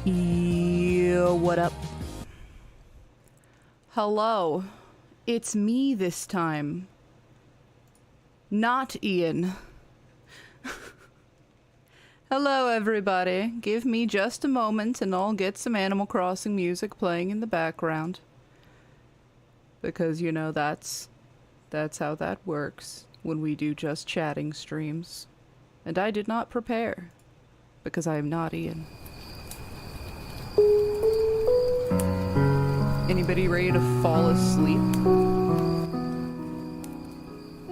Yo, what up? Hello. It's me this time. Not Ian. Hello, everybody. Give me just a moment and I'll get some Animal Crossing music playing in the background. Because, you know, that's how that works when we do just chatting streams. And I did not prepare. Because I am not Ian. Anybody ready to fall asleep?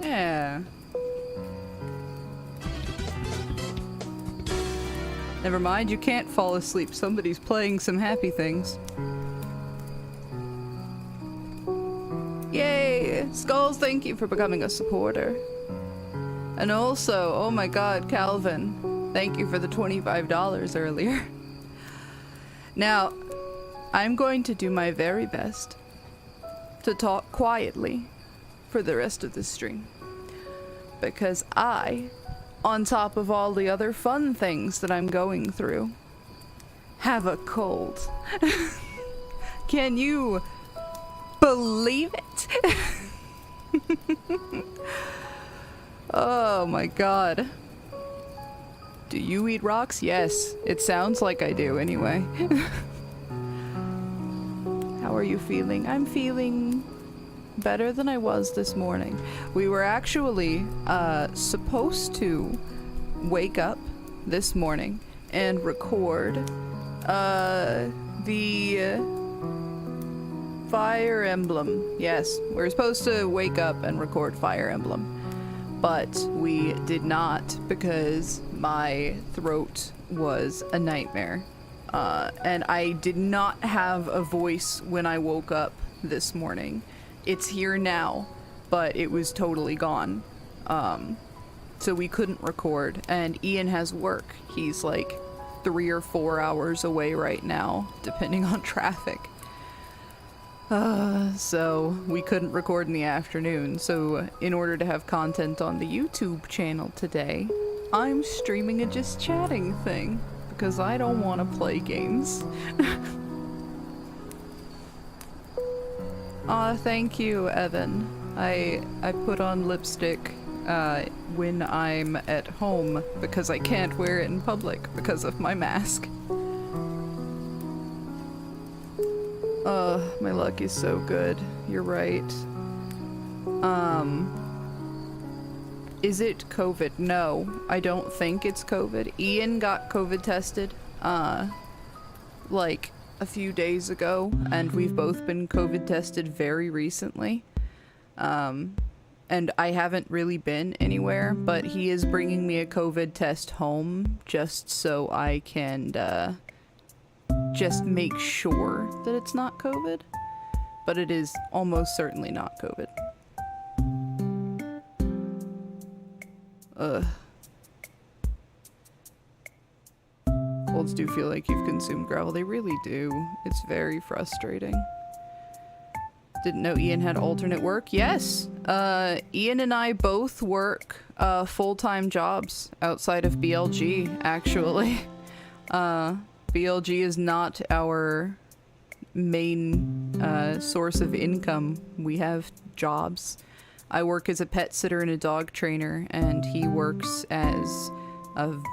Yeah. Never mind, you can't fall asleep. Somebody's playing some happy things. Yay! Skulls, thank you for becoming a supporter. And also, oh my god, Calvin, thank you for the $25 earlier. Now, I'm going to do my very best to talk quietly for the rest of the stream. Because I, on top of all the other fun things that I'm going through, have a cold. Can you believe it? Oh my god. Do you eat rocks? Yes. It sounds like I do anyway. How are you feeling? I'm feeling better than I was this morning. We were actually supposed to wake up this morning and record the Fire Emblem. Yes, we were supposed to wake up and record Fire Emblem. But we did not because my throat was a nightmare. And I did not have a voice when I woke up this morning. It's here now, but it was totally gone. So we couldn't record. And Ian has work. He's like 3 or 4 hours away right now, depending on traffic. So we couldn't record in the afternoon. So in order to have content on the YouTube channel today, I'm streaming a just chatting thing. Because I don't want to play games. Aw, thank you, Evan. I put on lipstick when I'm at home because I can't wear it in public because of my mask. My luck is so good. You're right. Is it COVID? No, I don't think it's COVID. Ian got COVID tested, like a few days ago, and we've both been COVID tested very recently. And I haven't really been anywhere, but he is bringing me a COVID test home just so I can, just make sure that it's not COVID. But it is almost certainly not COVID. Ugh. Colds do feel like you've consumed gravel. They really do. It's very frustrating. Didn't know Ian had alternate work? Yes! Ian and I both work full-time jobs outside of BLG, actually. BLG is not our main source of income. We have jobs. I work as a pet sitter and a dog trainer, and he works as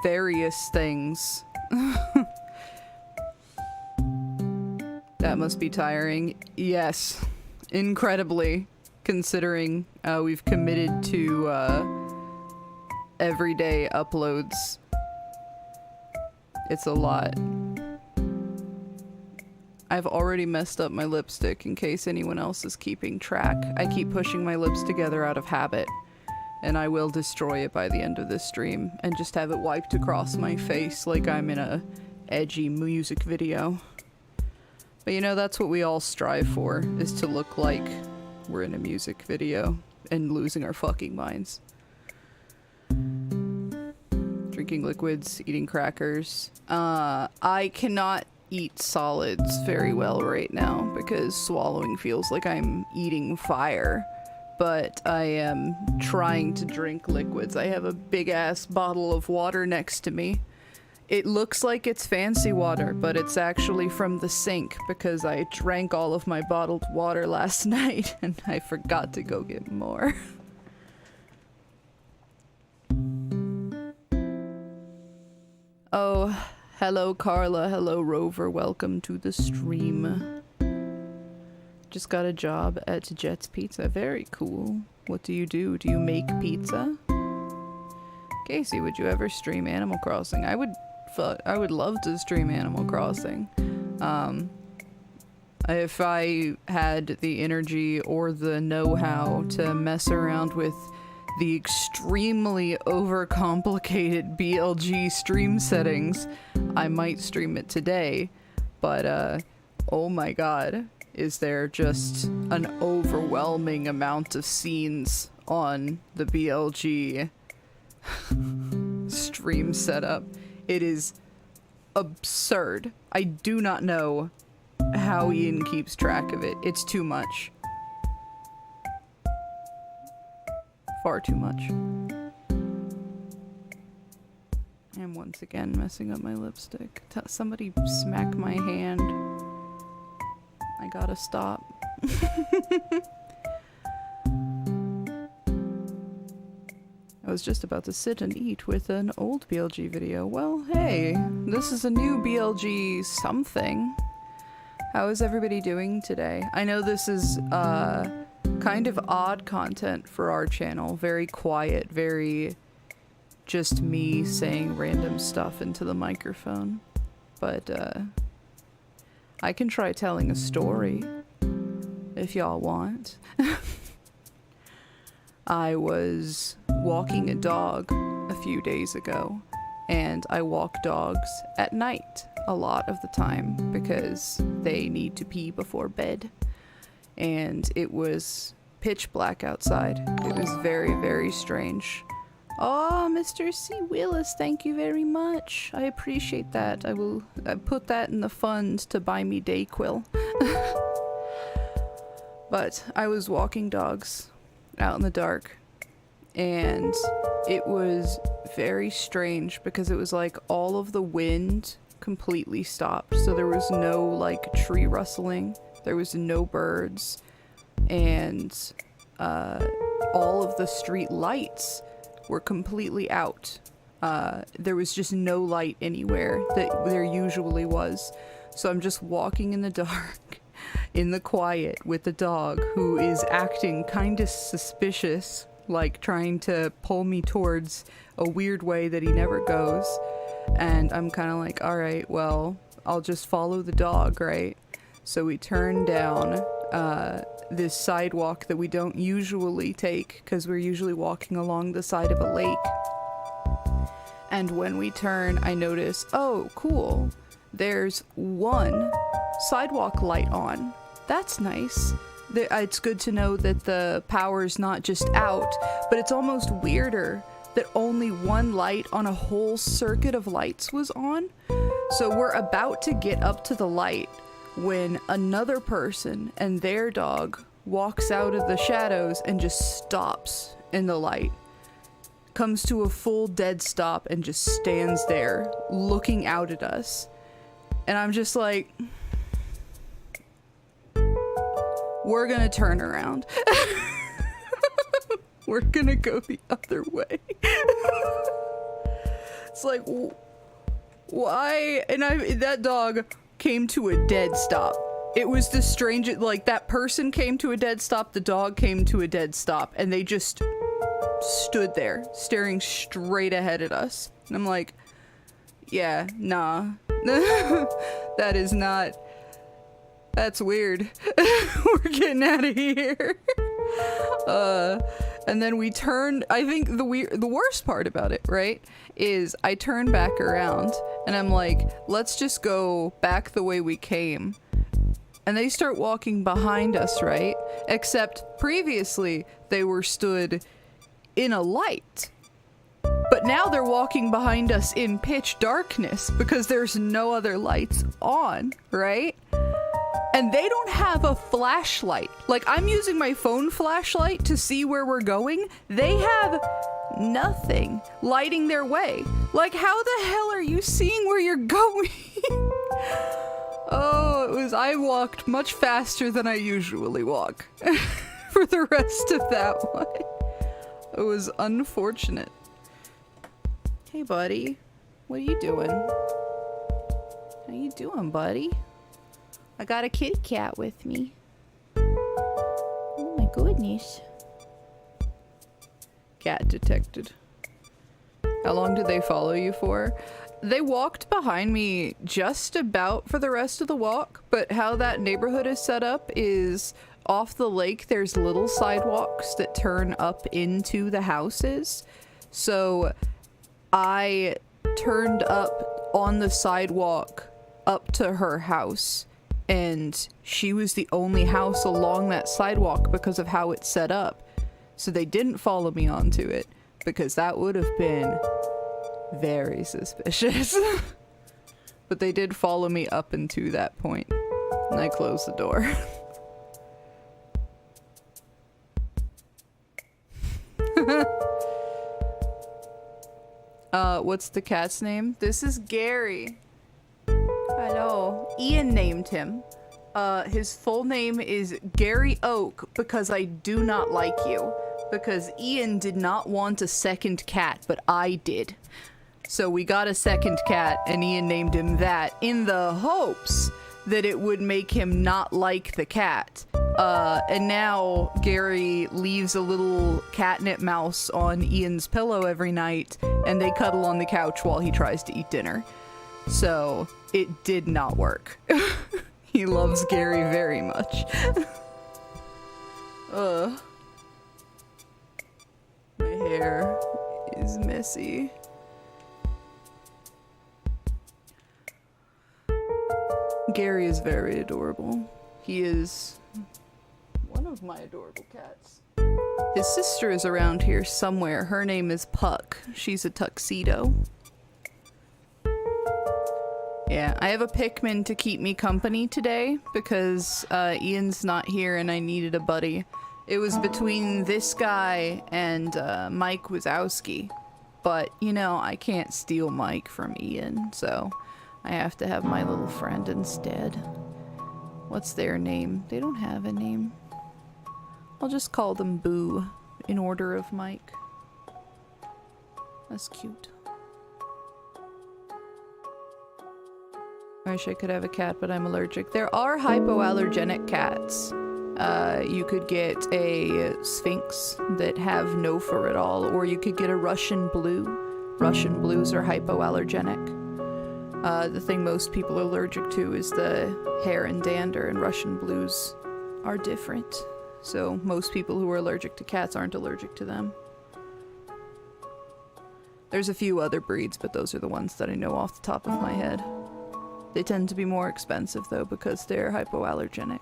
various things. That must be tiring. Yes, incredibly, considering we've committed to everyday uploads. It's a lot. I've already messed up my lipstick in case anyone else is keeping track. I keep pushing my lips together out of habit, and I will destroy it by the end of this stream and just have it wiped across my face like I'm in a edgy music video. But you know, that's what we all strive for, is to look like we're in a music video and losing our fucking minds. Drinking liquids, eating crackers. I cannot eat solids very well right now because swallowing feels like I'm eating fire, but I am trying to drink liquids. I have a big ass bottle of water next to me It looks like it's fancy water, but it's actually from the sink because I drank all of my bottled water last night and I forgot to go get more. Oh, hello Carla, hello Rover, welcome to the stream. Just got a job at Jet's Pizza, very cool. What do? Do you make pizza? Casey, would you ever stream Animal Crossing? I would love to stream Animal Crossing. If I had the energy or the know-how to mess around with the extremely overcomplicated BLG stream settings, I might stream it today. But, oh my god, is there just an overwhelming amount of scenes on the BLG stream setup. It is absurd. I do not know how Ian keeps track of it. It's too much. Far too much. I'm once again messing up my lipstick. Somebody smack my hand. I gotta stop. I was just about to sit and eat with an old BLG video. Well, hey, this is a new BLG something. How is everybody doing today? I know this is kind of odd content for our channel. Very quiet, very just me saying random stuff into the microphone. But I can try telling a story if y'all want. I was walking a dog a few days ago, and I walk dogs at night a lot of the time because they need to pee before bed. And it was pitch black outside. It was very, very strange. Oh, Mr. C. Willis, thank you very much. I appreciate that. I put that in the fund to buy me DayQuil. But I was walking dogs out in the dark, and it was very strange because it was like all of the wind completely stopped, so there was no like tree rustling, there was no birds, and all of the street lights were completely out. There was just no light anywhere that there usually was, so I'm just walking in the dark in the quiet with the dog who is acting kind of suspicious, like trying to pull me towards a weird way that he never goes. And I'm kind of like, alright, well, I'll just follow the dog, right? So we turn down this sidewalk that we don't usually take because we're usually walking along the side of a lake. And when we turn, I notice, oh, cool, there's one sidewalk light on. That's nice. It's good to know that the power's not just out, but it's almost weirder that only one light on a whole circuit of lights was on. So we're about to get up to the light when another person and their dog walks out of the shadows and just stops in the light. Comes to a full dead stop and just stands there looking out at us. And I'm just like, we're gonna turn around. We're gonna go the other way. It's like, why? And that dog came to a dead stop. It was the strangest, like that person came to a dead stop, the dog came to a dead stop, and they just stood there staring straight ahead at us. And I'm like, yeah, nah. That is not, that's weird. We're getting out of here. And then we turned, I think the worst part about it, right, is I turn back around and I'm like, let's just go back the way we came. And they start walking behind us, right? Except previously they were stood in a light. But now they're walking behind us in pitch darkness because there's no other lights on, right? And they don't have a flashlight. Like, I'm using my phone flashlight to see where we're going. They have Nothing. Lighting their way. Like, how the hell are you seeing where you're going? Oh, I walked much faster than I usually walk for the rest of that one. It was unfortunate. Hey, buddy. What are you doing? How you doing, buddy? I got a kitty cat with me. Oh my goodness. Cat detected. How long did they follow you for? They walked behind me just about for the rest of the walk, but how that neighborhood is set up is off the lake there's little sidewalks that turn up into the houses. So I turned up on the sidewalk up to her house, and she was the only house along that sidewalk because of how it's set up. So they didn't follow me onto it, because that would have been very suspicious. But they did follow me up into that point, and I closed the door. What's the cat's name? This is Gary. Hello. Ian named him. His full name is Gary Oak, because I do not like you. Because Ian did not want a second cat, but I did. So we got a second cat, and Ian named him that in the hopes that it would make him not like the cat. And now Gary leaves a little catnip mouse on Ian's pillow every night, and they cuddle on the couch while he tries to eat dinner. So it did not work. He loves Gary very much. My hair is messy. Gary is very adorable. He is one of my adorable cats. His sister is around here somewhere. Her name is Puck. She's a tuxedo. Yeah, I have a Pikmin to keep me company today because Ian's not here and I needed a buddy. It was between this guy and Mike Wazowski. But, you know, I can't steal Mike from Ian, so I have to have my little friend instead. What's their name? They don't have a name. I'll just call them Boo in order of Mike. That's cute. I wish I could have a cat, but I'm allergic. There are hypoallergenic cats. You could get a Sphinx that have no fur at all, or you could get a Russian blue. Russian blues are hypoallergenic. The thing most people are allergic to is the hair and dander, and Russian blues are different. So most people who are allergic to cats aren't allergic to them. There's a few other breeds, but those are the ones that I know off the top of my head. They tend to be more expensive though because they're hypoallergenic.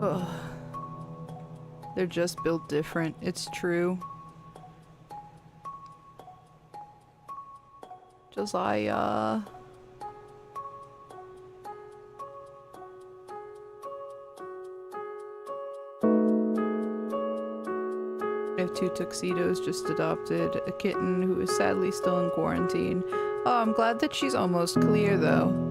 Ugh. They're just built different, it's true. Josiah. I have 2 tuxedos, just adopted a kitten who is sadly still in quarantine. Oh, I'm glad that she's almost clear though.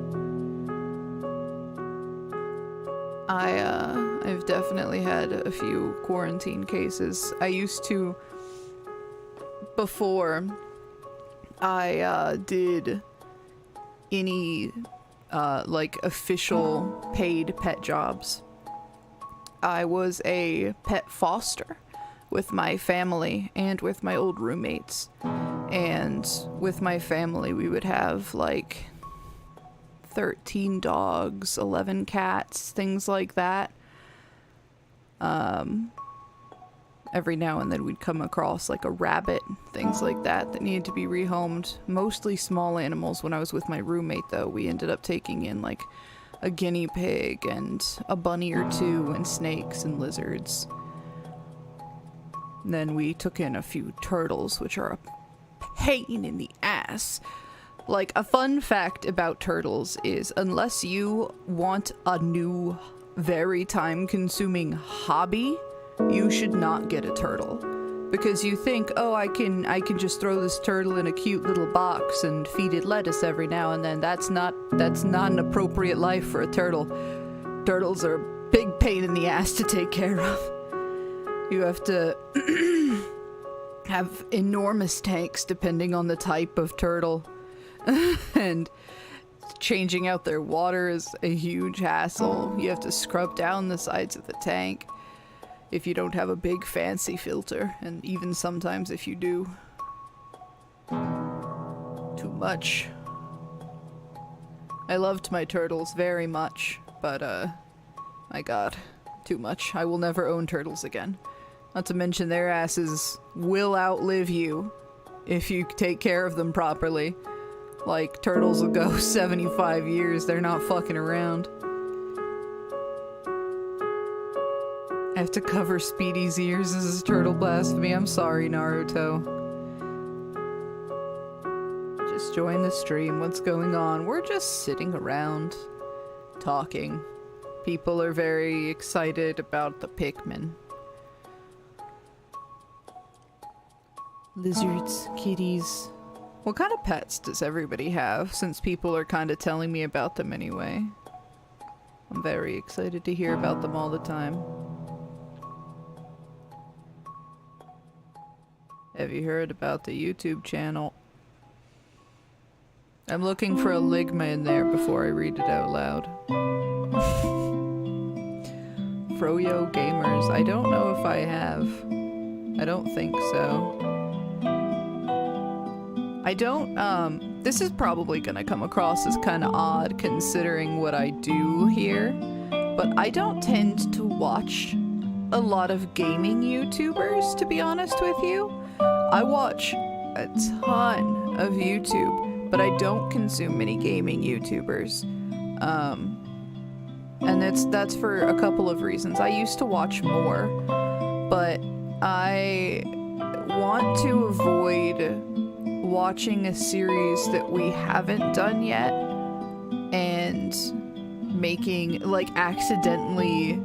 I've definitely had a few quarantine cases. I used to, before I did any like official paid pet jobs, I was a pet foster with my family and with my old roommates. And with my family we would have like 13 dogs, 11 cats, things like that. Every now and then we'd come across like a rabbit, things like that that needed to be rehomed. Mostly small animals. When I was with my roommate though, we ended up taking in like a guinea pig and a bunny or 2 and snakes and lizards. And then we took in a few turtles, which are a pain in the ass. Like, a fun fact about turtles is unless you want a new very time-consuming hobby, you should not get a turtle. Because you think, oh, I can just throw this turtle in a cute little box and feed it lettuce every now and then. That's not an appropriate life for a turtle. Turtles are a big pain in the ass to take care of. You have to have enormous tanks depending on the type of turtle. And changing out their water is a huge hassle. You have to scrub down the sides of the tank if you don't have a big fancy filter, and even sometimes if you do. Too much. I loved my turtles very much, but my god, too much. I will never own turtles again. Not to mention their asses will outlive you if you take care of them properly. Like, turtles will go 75 years, they're not fucking around. I have to cover Speedy's ears. This is turtle blasphemy. I'm sorry, Naruto. Just join the stream. What's going on? We're just sitting around, talking. People are very excited about the Pikmin. Lizards, kitties. What kind of pets does everybody have, since people are kind of telling me about them anyway? I'm very excited to hear about them all the time. Have you heard about the YouTube channel? I'm looking for a ligma in there before I read it out loud. Froyo Gamers. I don't know if I have. I don't think so. I don't, this is probably gonna come across as kind of odd considering what I do here, but I don't tend to watch a lot of gaming YouTubers, to be honest with you. I watch a ton of YouTube, but I don't consume many gaming YouTubers. And that's for a couple of reasons. I used to watch more, but I want to avoid watching a series that we haven't done yet and making, like, accidentally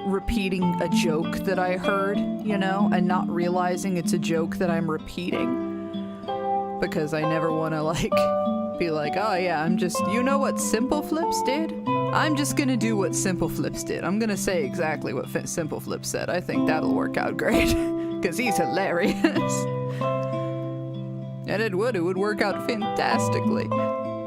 repeating a joke that I heard, you know, and not realizing it's a joke that I'm repeating, because I never want to, like, be like, oh yeah, I'm just, you know what Simple Flips did? I'm just gonna do what Simple Flips did. I'm gonna say exactly what Simple Flips said. I think that'll work out great, because he's hilarious. And it would work out fantastically,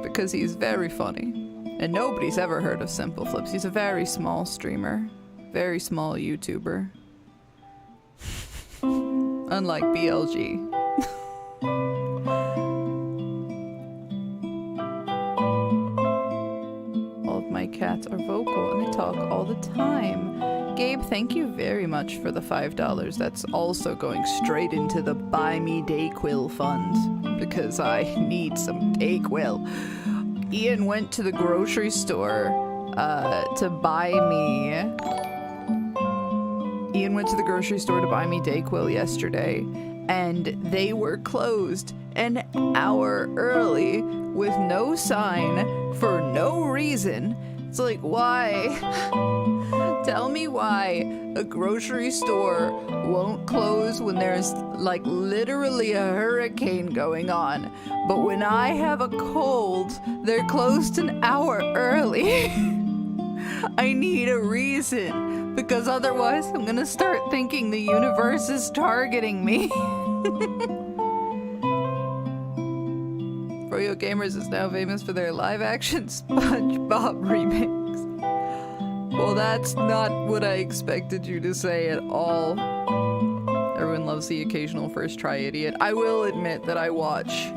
because he's very funny. And nobody's ever heard of Simple Flips. He's a very small streamer. Very small YouTuber. Unlike BLG. All of my cats are vocal and they talk all the time. Gabe, thank you very much for the $5. That's also going straight into the Buy Me DayQuil fund, because I need some DayQuil. Ian went to the grocery store to buy me... Ian went to the grocery store to buy me DayQuil yesterday, and they were closed an hour early with no sign for no reason. It's like, why? Tell me why a grocery store won't close when there's, like, literally a hurricane going on, but when I have a cold, they're closed an hour early. I need a reason, because otherwise I'm gonna start thinking the universe is targeting me. Froyo Gamers is now famous for their live-action SpongeBob remix. Well, that's not what I expected you to say at all. Everyone loves the occasional first-try idiot. I will admit that I watch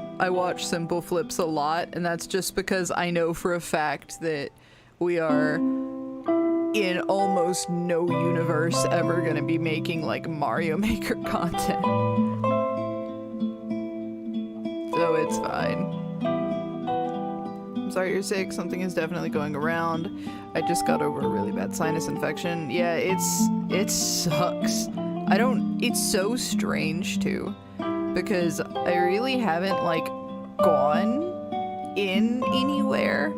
Simple Flips a lot, and that's just because I know for a fact that we are in almost no universe ever gonna be making, like, Mario Maker content. So it's fine. I'm sorry you're sick. Something is definitely going around. I just got over a really bad sinus infection. Yeah, it sucks. It's so strange too, because I really haven't, like, gone in anywhere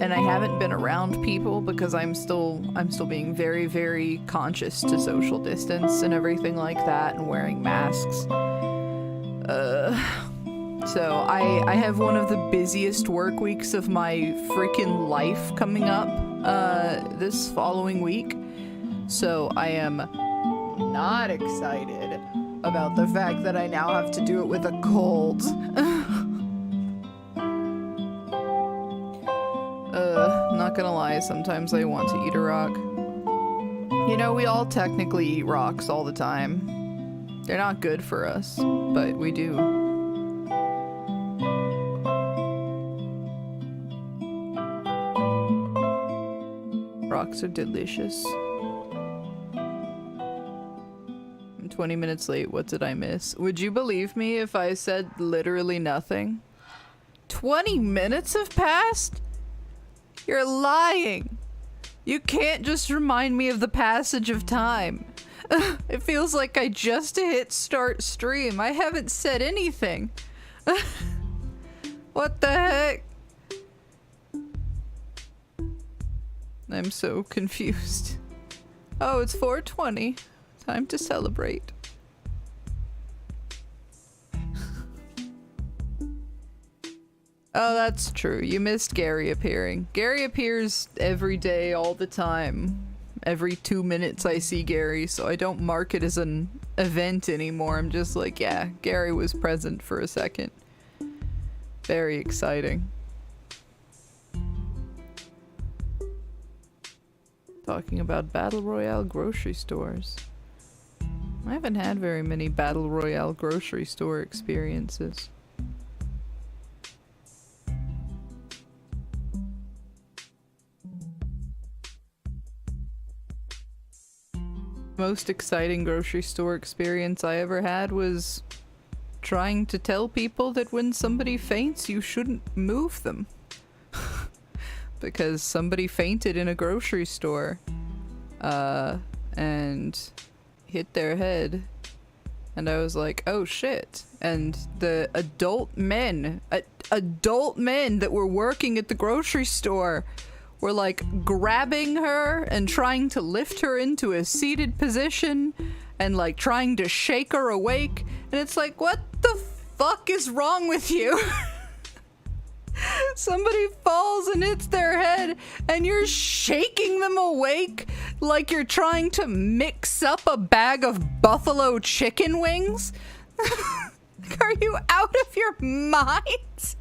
and I haven't been around people because I'm still being very, very conscious to social distance and everything like that, and wearing masks. So I have one of the busiest work weeks of my freaking life coming up this following week. So I am not excited about the fact that I now have to do it with a cold. Not gonna lie, sometimes I want to eat a rock. You know, we all technically eat rocks all the time. They're not good for us, but we do. Rocks are delicious. I'm 20 minutes late. What did I miss? Would you believe me if I said literally nothing? 20 minutes have passed? You're lying. You can't just remind me of the passage of time. It feels like I just hit start stream. I haven't said anything. What the heck? I'm so confused. Oh, it's 4:20. Time to celebrate. Oh, that's true. You missed Gary appearing. Gary appears every day, all the time. Every 2 minutes I see Gary, so I don't mark it as an event anymore. I'm just like, yeah, Gary was present for a second. Very exciting. Talking about Battle Royale grocery stores. I haven't had very many Battle Royale grocery store experiences. Most exciting grocery store experience I ever had was trying to tell people that when somebody faints, you shouldn't move them. Because somebody fainted in a grocery store, and hit their head. And I was like, oh shit. And the adult men that were working at the grocery store were like grabbing her and trying to lift her into a seated position and like trying to shake her awake. And it's like, what the fuck is wrong with you? Somebody falls and hits their head and you're shaking them awake like you're trying to mix up a bag of buffalo chicken wings? Are you out of your mind?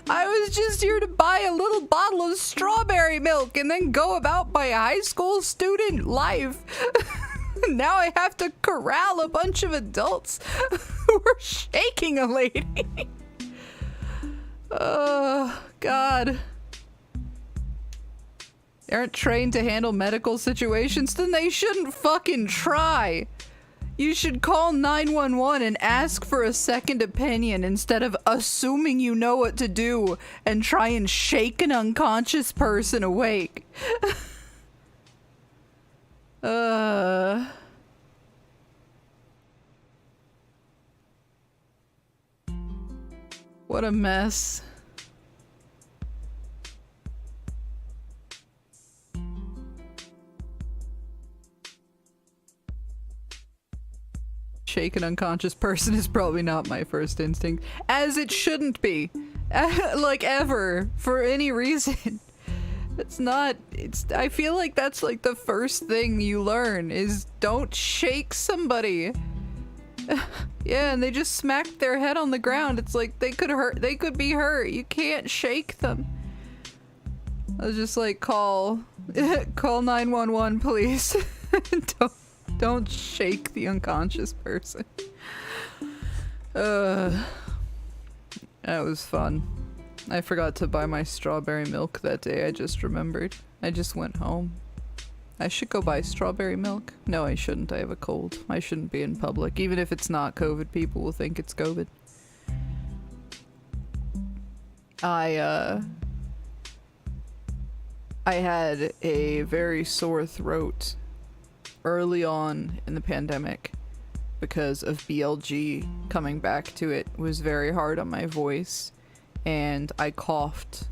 I was just here to buy a little bottle of strawberry milk and then go about my high school student life. Now I have to corral a bunch of adults who are shaking a lady. Oh, God. They aren't trained to handle medical situations, then they shouldn't fucking try. You should call 911 and ask for a second opinion instead of assuming you know what to do and try and shake an unconscious person awake. What a mess. Shake an unconscious person is probably not my first instinct, as it shouldn't be, like ever, for any reason. It's not, I feel like that's like the first thing you learn is don't shake somebody. Yeah, and they just smacked their head on the ground. It's like they could be hurt. You can't shake them. I was just like, call 911, please. Don't shake the unconscious person. That was fun. I forgot to buy my strawberry milk that day, I just remembered. I just went home. I should go buy strawberry milk. No, I shouldn't. I have a cold. I shouldn't be in public. Even if it's not COVID, people will think it's COVID. I had a very sore throat early on in the pandemic because of BLG coming back to it was very hard on my voice, and I coughed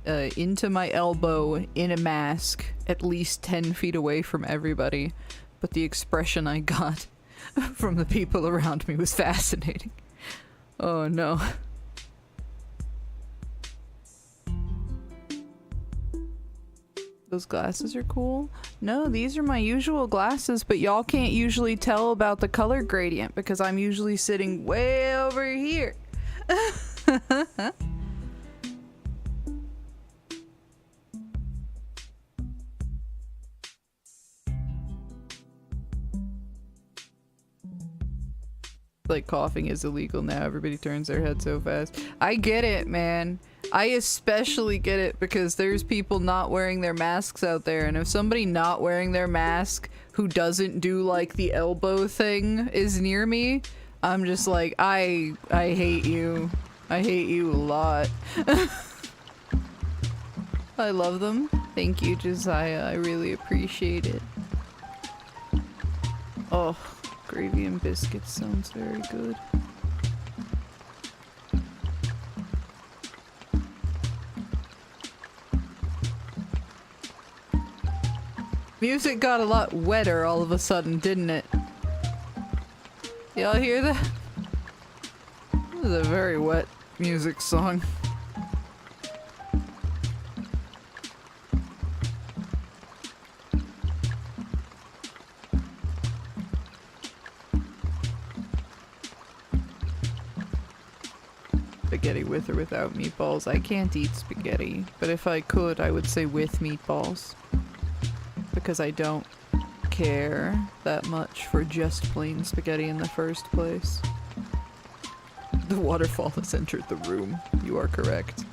into my elbow in a mask, at least 10 feet away from everybody. But the expression I got from the people around me was fascinating. Oh no. Those glasses are cool. No, these are my usual glasses, but y'all can't usually tell about the color gradient because I'm usually sitting way over here. Like coughing is illegal now. Everybody turns their head so fast. I get it, man. I especially get it because there's people not wearing their masks out there, and if somebody not wearing their mask who doesn't do like the elbow thing is near me, I'm just like, I hate you. I hate you a lot. I love them. Thank you, Josiah. I really appreciate it. Oh, gravy and biscuits sounds very good. Music got a lot wetter all of a sudden, didn't it? Y'all hear that? This is a very wet music song. Spaghetti with or without meatballs. I can't eat spaghetti, but if I could, I would say with meatballs. Because I don't care that much for just plain spaghetti in the first place. The waterfall has entered the room. You are correct.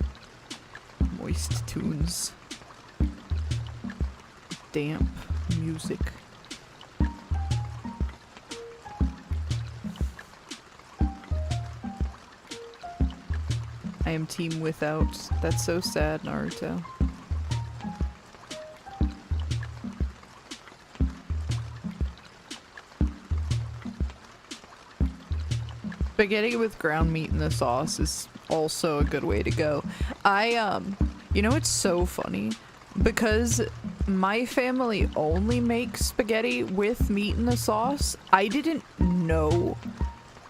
Moist tunes. Damp music. I am team without. That's so sad, Naruto. Spaghetti with ground meat in the sauce is also a good way to go. You know, it's so funny because my family only makes spaghetti with meat in the sauce. I didn't know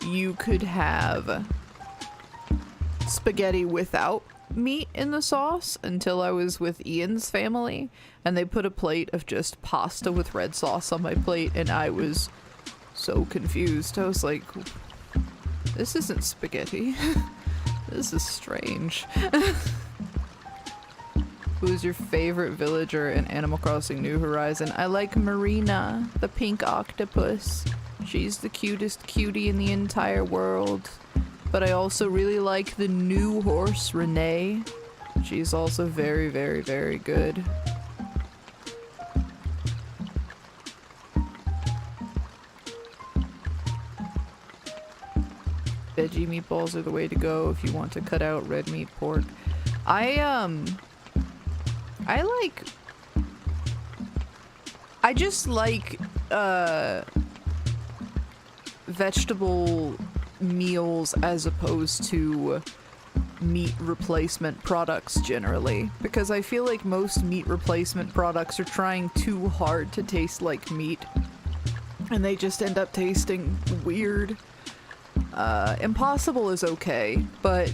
you could have spaghetti without meat in the sauce until I was with Ian's family, and they put a plate of just pasta with red sauce on my plate, and I was so confused. I was like, this isn't spaghetti. This is strange. Who's your favorite villager in Animal Crossing New Horizon? I like Marina, the pink octopus. She's the cutest cutie in the entire world. But I also really like the new horse, Renee. She's also very, very, very good. Veggie meatballs are the way to go if you want to cut out red meat pork. I just like vegetable meals as opposed to meat replacement products generally, because I feel like most meat replacement products are trying too hard to taste like meat and they just end up tasting weird. Impossible is okay, but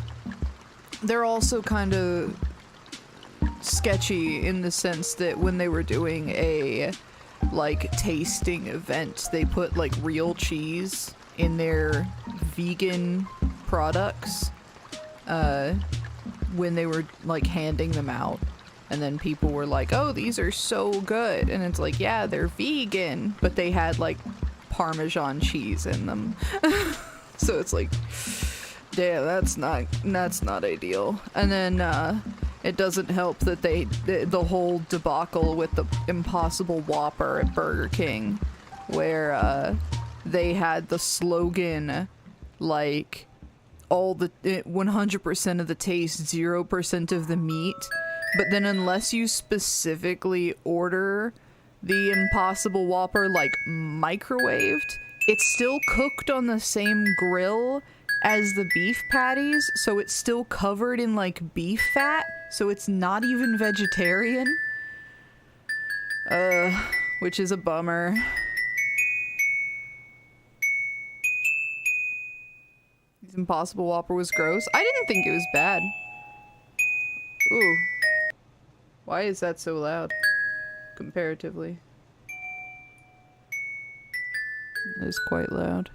they're also kind of sketchy in the sense that when they were doing a like tasting event, they put like real cheese in their vegan products when they were like handing them out, and then people were like, oh, these are so good, and it's like, yeah, they're vegan, but they had like Parmesan cheese in them. So it's like, yeah, that's not ideal. And then it doesn't help that the whole debacle with the Impossible Whopper at Burger King, where they had the slogan like all the 100% of the taste, 0% of the meat, but then unless you specifically order the Impossible Whopper like microwaved, it's still cooked on the same grill as the beef patties, so it's still covered in like beef fat, so it's not even vegetarian. Which is a bummer. This Impossible Whopper was gross. I didn't think it was bad. Ooh. Why is that so loud? Comparatively. It is quite loud.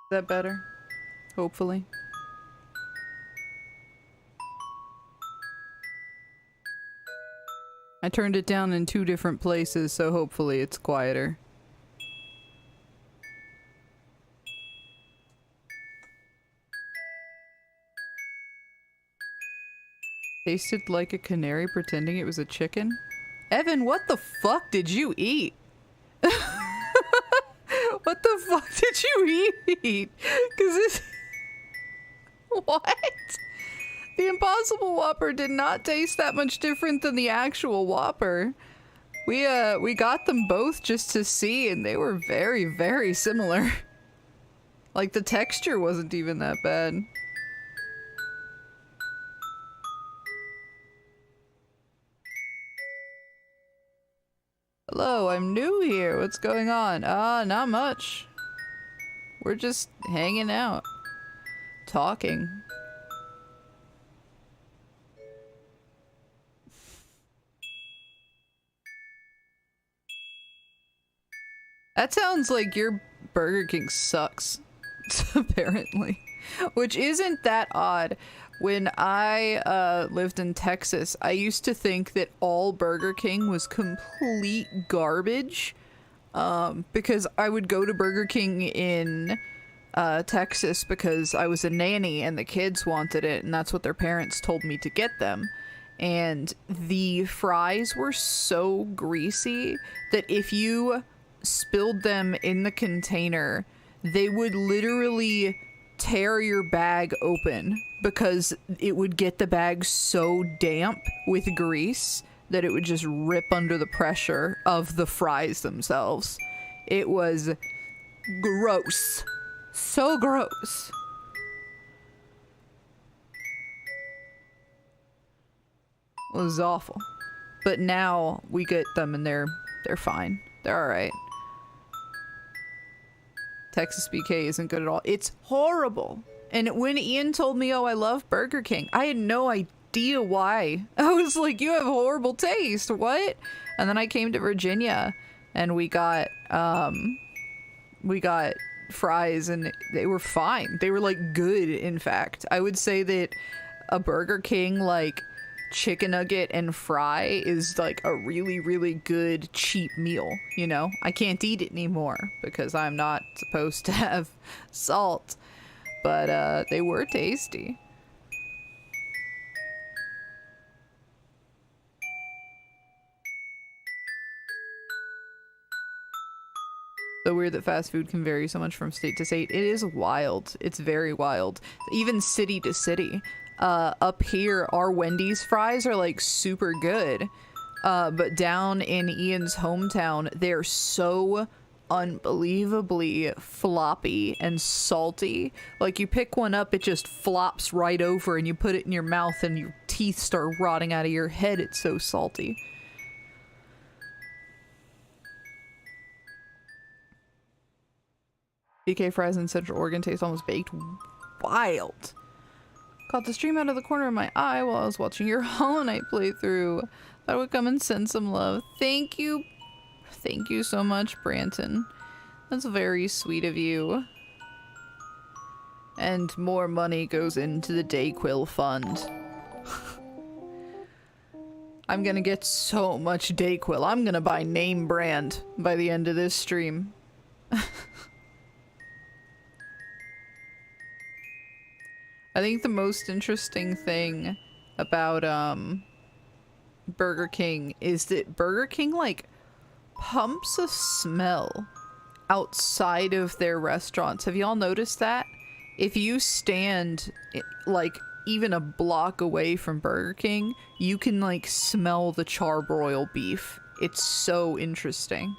Is that better? Hopefully. I turned it down in 2 different places, so hopefully it's quieter. Tasted like a canary pretending it was a chicken? Evan, what the fuck did you eat? What the fuck did you eat? Cause this... What? The Impossible Whopper did not taste that much different than the actual Whopper. We got them both just to see, and they were very, very similar. Like, the texture wasn't even that bad. Hello, I'm new here. What's going on? Not much. We're just hanging out. Talking. That sounds like your Burger King sucks, apparently. Which isn't that odd. When I lived in Texas, I used to think that all Burger King was complete garbage. Because I would go to Burger King in Texas because I was a nanny and the kids wanted it, and that's what their parents told me to get them. And the fries were so greasy that if you spilled them in the container, they would literally tear your bag open because it would get the bag so damp with grease that it would just rip under the pressure of the fries themselves. It was gross. So gross. It was awful. But now we get them and they're fine. They're alright. Texas BK isn't good at all. It's horrible. And when Ian told me, oh, I love Burger King, I had no idea why. I was like, you have horrible taste. What? And then I came to Virginia and we got fries and they were fine. They were like good, in fact. I would say that a Burger King like chicken nugget and fry is like a really, really good cheap meal, you know? I can't eat it anymore because I'm not supposed to have salt, but they were tasty. So weird that fast food can vary so much from state to state. It is wild. It's very wild. Even city to city. Up here, our Wendy's fries are like super good. But down in Ian's hometown, they're so unbelievably floppy and salty. Like you pick one up, it just flops right over and you put it in your mouth and your teeth start rotting out of your head. It's so salty. BK fries in Central Oregon taste almost baked. Wild. Caught the stream out of the corner of my eye while I was watching your Hollow Knight playthrough. Thought I would come and send some love. Thank you. Thank you so much, Branton. That's very sweet of you. And more money goes into the DayQuil fund. I'm gonna get so much DayQuil. I'm gonna buy name brand by the end of this stream. I think the most interesting thing about Burger King is that Burger King like pumps a smell outside of their restaurants. Have y'all noticed that? If you stand like even a block away from Burger King, you can like smell the charbroil beef. It's so interesting.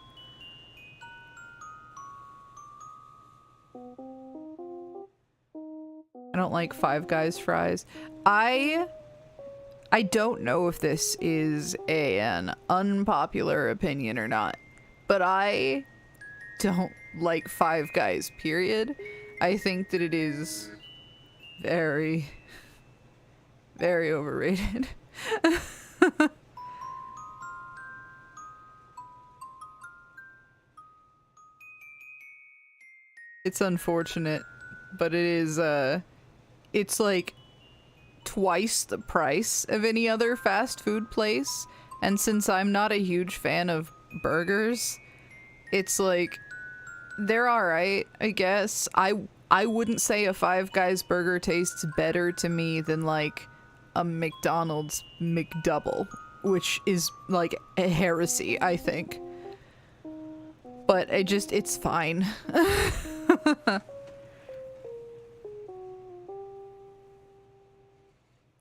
don't like Five Guys fries. I don't know if this is an unpopular opinion or not, but I don't like Five Guys, period. I think that it is very, very overrated. It's unfortunate, but it is, it's like twice the price of any other fast food place, and since I'm not a huge fan of burgers, it's like, they're alright, I guess. I wouldn't say a Five Guys burger tastes better to me than, like, a McDonald's McDouble, which is, like, a heresy, I think. But it's fine.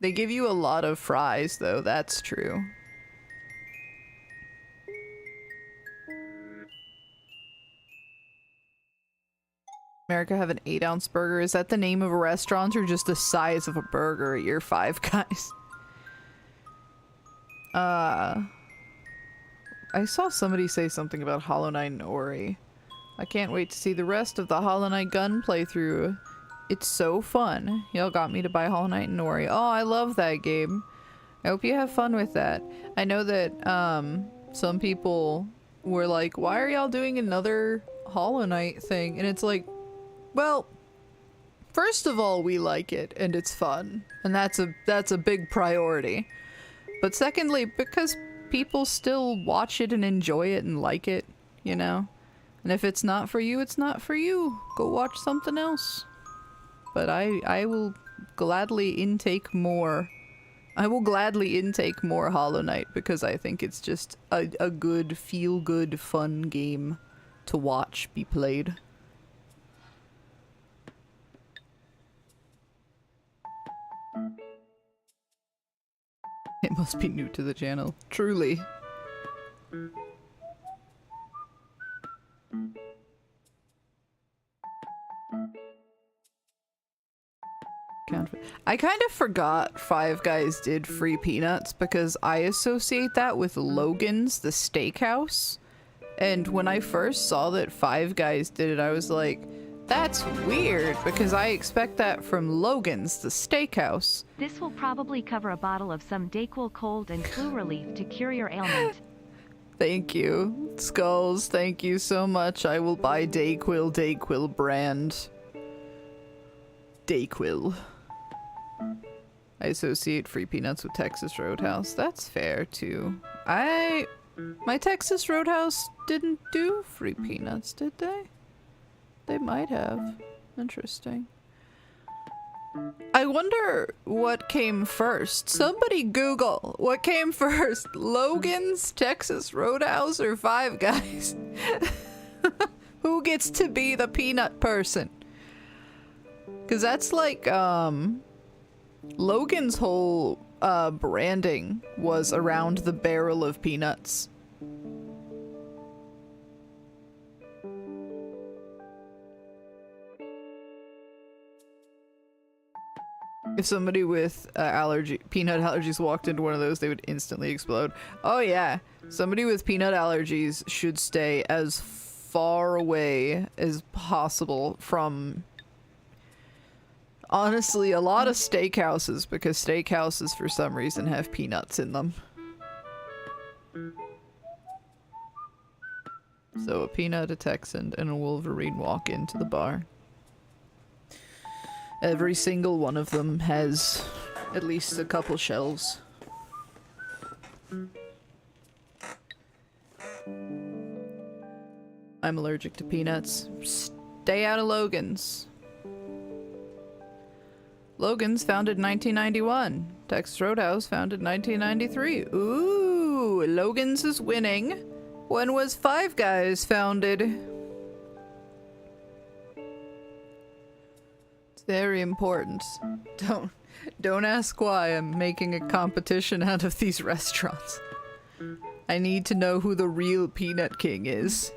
They give you a lot of fries, though, that's true. America have an 8-ounce burger. Is that the name of a restaurant or just the size of a burger at your Five Guys? I saw somebody say something about Hollow Knight and Ori. I can't wait to see the rest of the Hollow Knight gun playthrough. It's so fun. Y'all got me to buy Hollow Knight and Ori. Oh, I love that game. I hope you have fun with that. I know that some people were like, why are y'all doing another Hollow Knight thing? And it's like, well, first of all, we like it and it's fun. And that's a big priority. But secondly, because people still watch it and enjoy it and like it, you know? And if it's not for you, it's not for you. Go watch something else. But I will gladly intake more. I will gladly intake more Hollow Knight because I think it's just a good, feel-good, fun game to watch be played. It must be new to the channel. Truly. I kind of forgot Five Guys did free peanuts because I associate that with Logan's, the steakhouse. And when I first saw that Five Guys did it, I was like, that's weird because I expect that from Logan's, the steakhouse. This will probably cover a bottle of some DayQuil cold and flu relief to cure your ailment. Thank you. Skulls, thank you so much. I will buy DayQuil brand. DayQuil. I associate free peanuts with Texas Roadhouse. That's fair, too. My Texas Roadhouse didn't do free peanuts, did they? They might have. Interesting. I wonder what came first. Somebody Google what came first. Logan's, Texas Roadhouse, or Five Guys? Who gets to be the peanut person? Because that's like, Logan's whole branding was around the barrel of peanuts. If somebody with peanut allergies walked into one of those, they would instantly explode. Oh yeah, somebody with peanut allergies should stay as far away as possible from, honestly, a lot of steakhouses, because steakhouses for some reason have peanuts in them. So a peanut, a Texan, and a Wolverine walk into the bar. Every single one of them has at least a couple shelves. I'm allergic to peanuts. Stay out of Logan's. Logan's founded in 1991. Texas Roadhouse founded in 1993. Ooh, Logan's is winning. When was Five Guys founded? Very important. Don't ask why I'm making a competition out of these restaurants. I need to know who the real Peanut King is.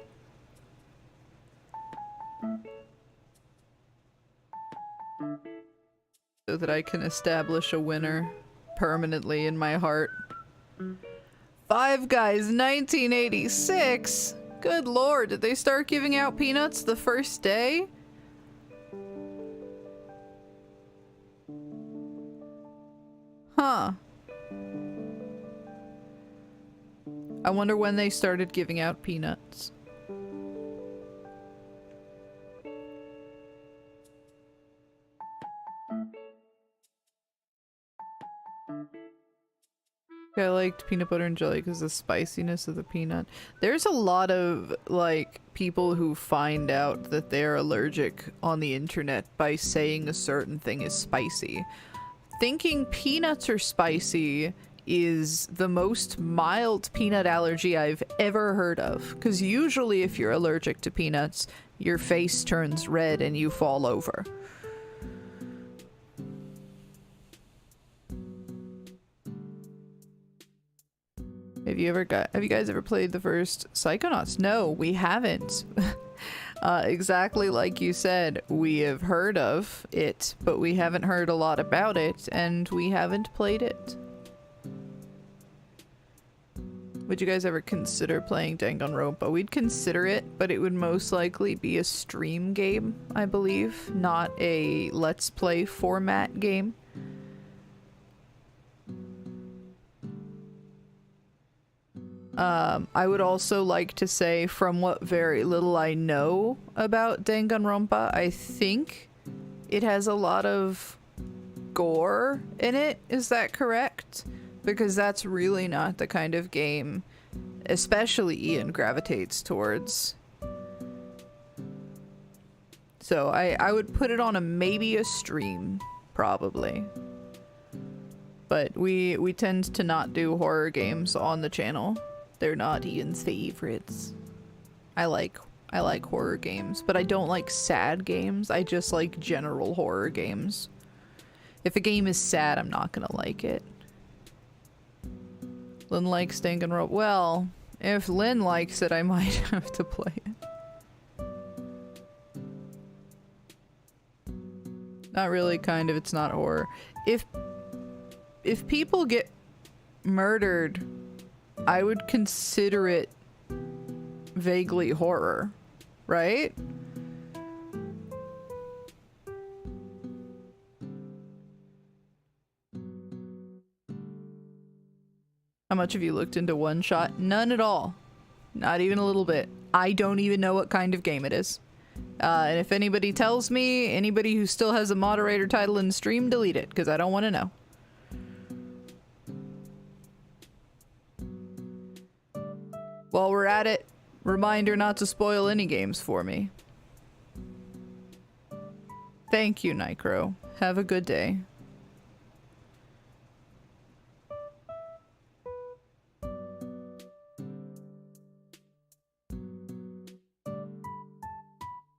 so that I can establish a winner permanently in my heart. Five Guys 1986? Good lord, did they start giving out peanuts the first day? Huh. I wonder when they started giving out peanuts. I liked peanut butter and jelly because the spiciness of the peanut. There's a lot of, like, people who find out that they're allergic on the internet by saying a certain thing is spicy. Thinking peanuts are spicy is the most mild peanut allergy I've ever heard of. Because usually if you're allergic to peanuts, your face turns red and you fall over. Have you guys ever played the first Psychonauts? No, we haven't. Exactly like you said, we have heard of it, but we haven't heard a lot about it, and we haven't played it. Would you guys ever consider playing Danganronpa? We'd consider it, but it would most likely be a stream game, I believe, not a let's play format game. I would also like to say, from what very little I know about Danganronpa, I think it has a lot of gore in it. Is that correct? Because that's really not the kind of game, especially Ian, gravitates towards. So I would put it on maybe a stream, probably. But we tend to not do horror games on the channel. They're not Ian's favorites. I like horror games, but I don't like sad games. I just like general horror games. If a game is sad, I'm not gonna like it. Lynn likes Danganronpa. Well, if Lynn likes it, I might have to play it. Not really, kind of. It's not horror. If people get murdered, I would consider it vaguely horror, right? How much have you looked into One Shot? None at all. Not even a little bit. I don't even know what kind of game it is. And if anybody tells me, anybody who still has a moderator title in the stream, delete it, because I don't want to know. While we're at it, reminder not to spoil any games for me. Thank you, Nicro. Have a good day.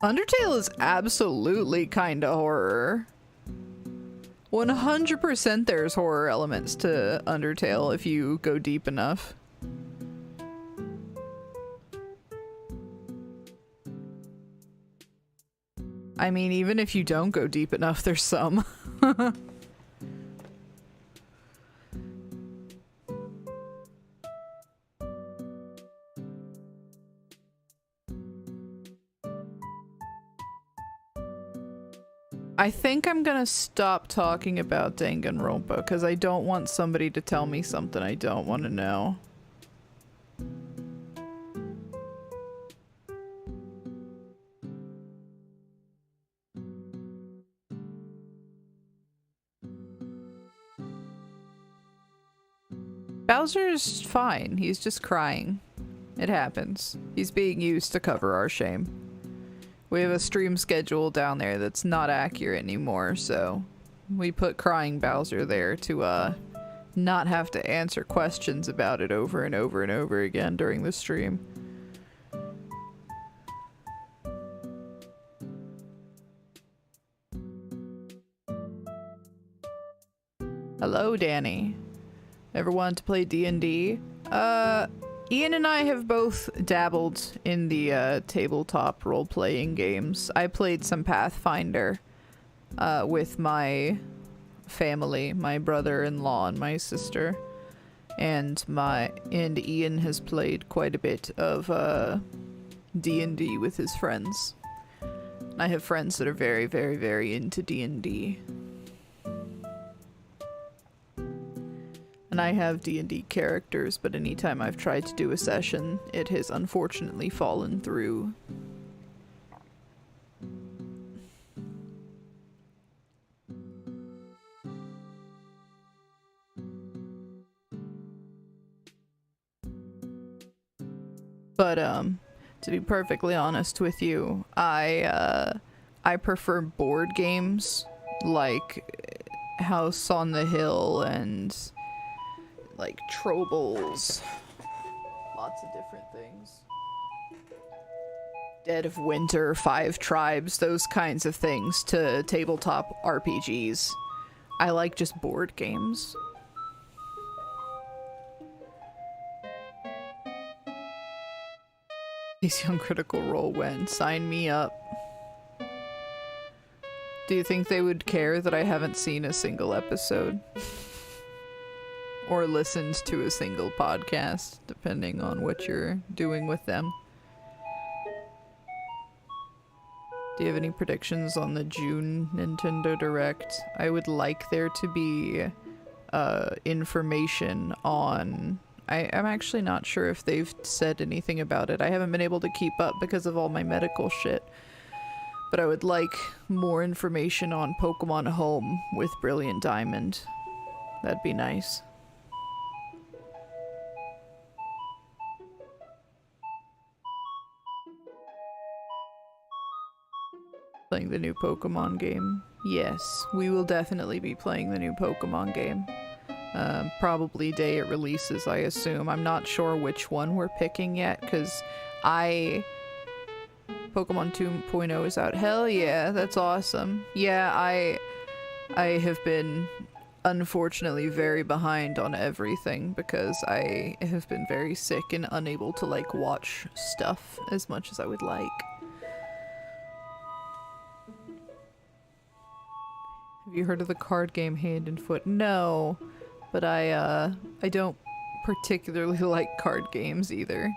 Undertale is absolutely kinda horror. 100% there's horror elements to Undertale if you go deep enough. I mean, even if you don't go deep enough, there's some. I think I'm gonna stop talking about Danganronpa because I don't want somebody to tell me something I don't want to know. Bowser's fine. He's just crying. It happens. He's being used to cover our shame. We have a stream schedule down there that's not accurate anymore, so we put crying Bowser there to not have to answer questions about it over and over and over again during the stream. Hello, Danny. Ever wanted to play D&D? Ian and I have both dabbled in the tabletop role-playing games. I played some Pathfinder with my family, my brother-in-law and my sister. And Ian has played quite a bit of D&D with his friends. I have friends that are very, very, very into D&D. And I have D&D characters, but anytime I've tried to do a session, it has unfortunately fallen through. But, to be perfectly honest with you, I prefer board games like House on the Hill and like Trobles. Lots of different things. Dead of Winter, Five Tribes, those kinds of things to tabletop RPGs. I like just board games. These young Critical Role went. Sign me up. Do you think they would care that I haven't seen a single episode? Or listened to a single podcast, depending on what you're doing with them? Do you have any predictions on the June Nintendo Direct? I would like there to be information on... I'm actually not sure if they've said anything about it. I haven't been able to keep up because of all my medical shit. But I would like more information on Pokemon Home with Brilliant Diamond. That'd be nice. Playing the new Pokemon game. Yes, we will definitely be playing the new Pokemon game. Probably day it releases, I assume. I'm not sure which one we're picking yet, because Pokemon 2.0 is out. Hell yeah, that's awesome. Yeah, I have been unfortunately very behind on everything because I have been very sick and unable to like watch stuff as much as I would like. Have you heard of the card game Hand and Foot? No, but I don't particularly like card games either.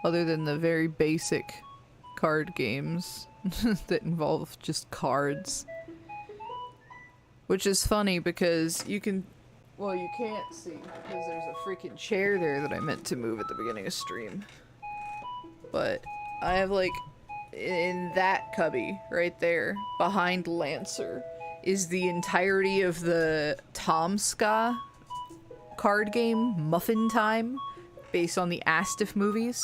Other than the very basic card games that involve just cards. Which is funny because you can... Well, you can't see because there's a freaking chair there that I meant to move at the beginning of stream. But I have like... In that cubby right there, behind Lancer, is the entirety of the Tomska card game, Muffin Time, based on the Astiff movies.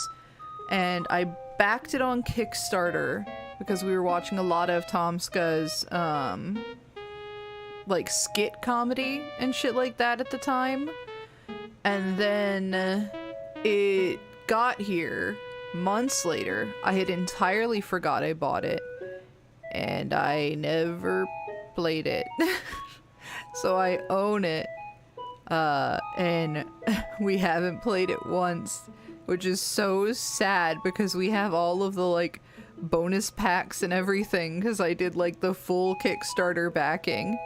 And I backed it on Kickstarter because we were watching a lot of Tomska's, like, skit comedy and shit like that at the time. And then it got here months later. I had entirely forgot I bought it, and I never played it. So I own it, and we haven't played it once, which is so sad because we have all of the like bonus packs and everything because I did like the full Kickstarter backing.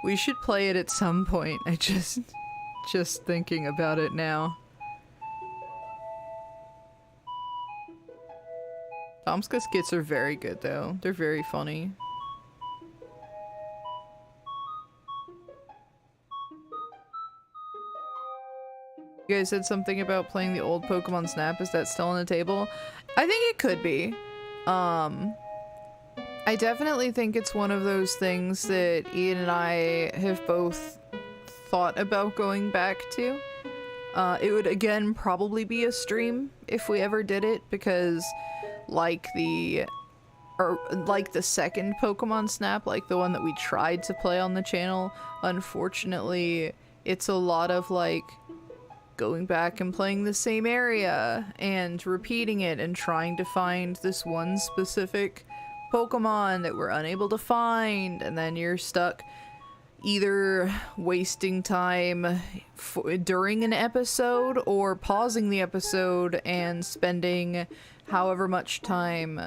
We should play it at some point. I just thinking about it now. Tomska skits are very good though. They're very funny. You guys said something about playing the old Pokemon Snap. Is that still on the table? I think it could be. I definitely think it's one of those things that Ian and I have both thought about going back to. It would again probably be a stream if we ever did it, because like the second Pokemon Snap, like the one that we tried to play on the channel, unfortunately it's a lot of like going back and playing the same area and repeating it and trying to find this one specific Pokemon that we're unable to find, and then you're stuck either wasting time during an episode or pausing the episode and spending however much time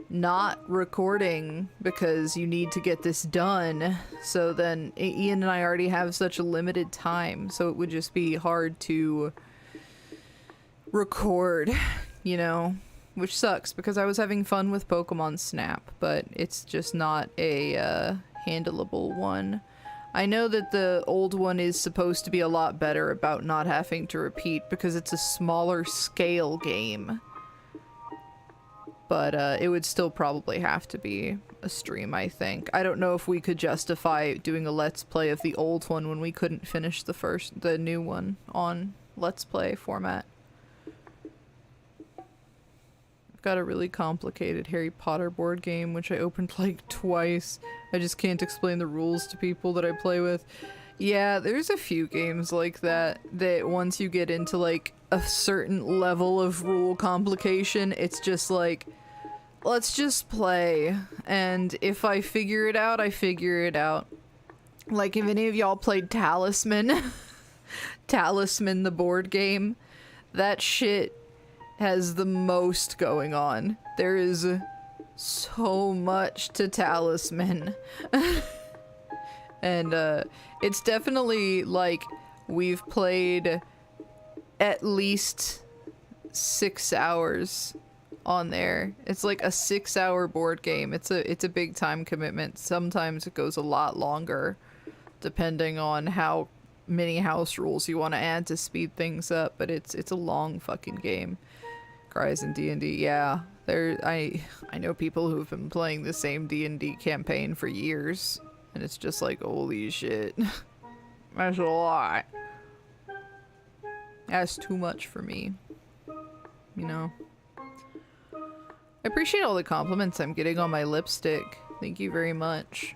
not recording because you need to get this done. So then Ian and I already have such a limited time, so it would just be hard to record, you know, which sucks because I was having fun with Pokemon Snap, but it's just not a handleable one. I know that the old one is supposed to be a lot better about not having to repeat because it's a smaller scale game. But it would still probably have to be a stream, I think. I don't know if we could justify doing a Let's Play of the old one when we couldn't finish the new one on Let's Play format. I've got a really complicated Harry Potter board game, which I opened like twice. I just can't explain the rules to people that I play with. Yeah, there's a few games like that, that once you get into like a certain level of rule complication, it's just like, let's just play, and if I figure it out, I figure it out. Like, if any of y'all played Talisman, Talisman the board game, that shit has the most going on. There is so much to Talisman. And it's definitely like we've played at least 6 hours on there. It's like a 6-hour board game. It's a big time commitment. Sometimes it goes a lot longer depending on how many house rules you want to add to speed things up, but it's a long fucking game. Cries in D&D, yeah. I know people who've been playing the same D&D campaign for years, and it's just like, holy shit. That's a lot. That's too much for me. You know? I appreciate all the compliments I'm getting on my lipstick. Thank you very much.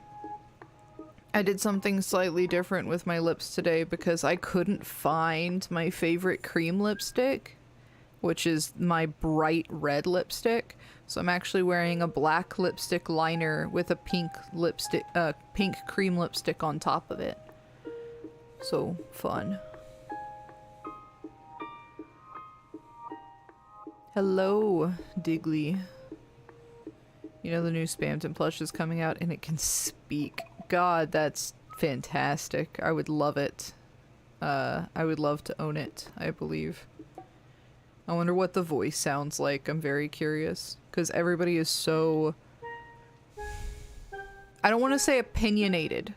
I did something slightly different with my lips today because I couldn't find my favorite cream lipstick, which is my bright red lipstick. So I'm actually wearing a black lipstick liner with a pink lipstick, pink cream lipstick on top of it. So fun. Hello, Diggly. You know the new Spamton plush is coming out and it can speak. God, that's fantastic. I would love it. I would love to own it, I believe. I wonder what the voice sounds like. I'm very curious. Because everybody is so... I don't want to say opinionated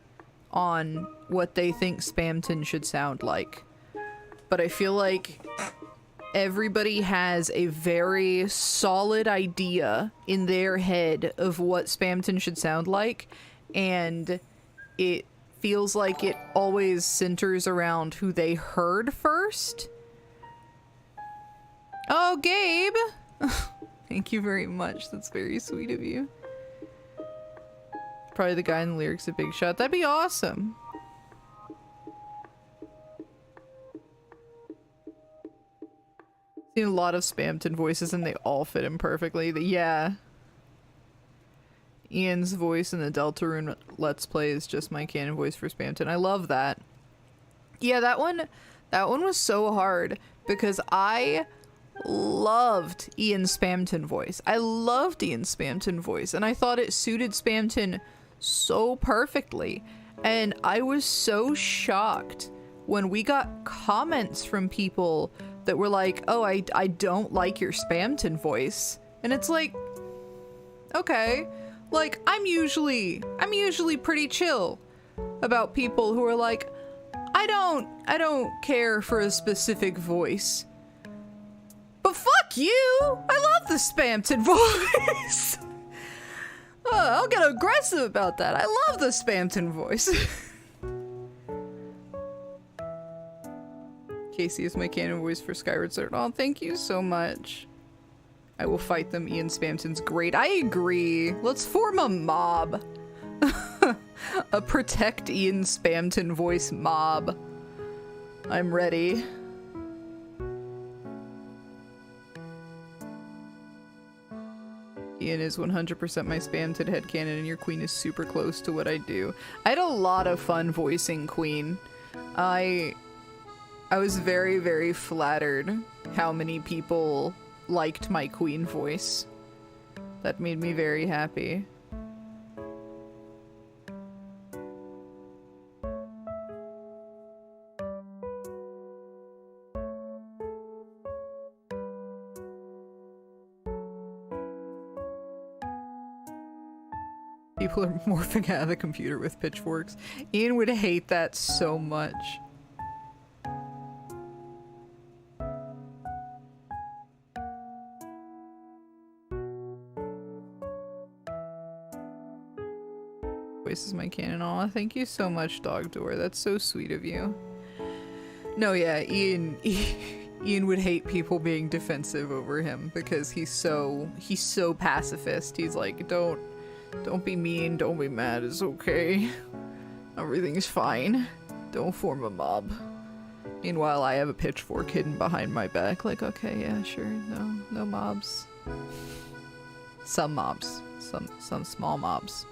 on what they think Spamton should sound like. But I feel like everybody has a very solid idea in their head of what Spamton should sound like. And it feels like it always centers around who they heard first. Oh, Gabe! Thank you very much. That's very sweet of you. Probably the guy in the lyrics of Big Shot. That'd be awesome. Seen a lot of Spamton voices and they all fit him perfectly. Yeah. Ian's voice in the Deltarune Let's Play is just my canon voice for Spamton. I love that. Yeah, that one was so hard because I loved Ian's Spamton voice. I loved Ian's Spamton voice and I thought it suited Spamton so perfectly. And I was so shocked when we got comments from people that were like, oh, I don't like your Spamton voice. And it's like, okay. Like, I'm usually pretty chill about people who are like, I don't care for a specific voice. But fuck you! I love the Spamton voice! I'll get aggressive about that. I love the Spamton voice. Casey is my canon voice for Skyward Sword. Oh, thank you so much. I will fight them. Ian Spamton's great. I agree. Let's form a mob. A protect Ian Spamton voice mob. I'm ready. Ian is 100% my Spamton headcanon and your queen is super close to what I do. I had a lot of fun voicing Queen. I was very, very flattered how many people liked my Queen voice. That made me very happy. People are morphing out of the computer with pitchforks. Ian would hate that so much. Voices my canon. Aw, thank you so much, Dog Door. That's so sweet of you. No, yeah, Ian would hate people being defensive over him because he's so pacifist. He's like, don't be mean, don't be mad, it's okay. Everything's fine. Don't form a mob. Meanwhile, I have a pitchfork hidden behind my back, like, okay, yeah, sure, no mobs. Some mobs. Some small mobs.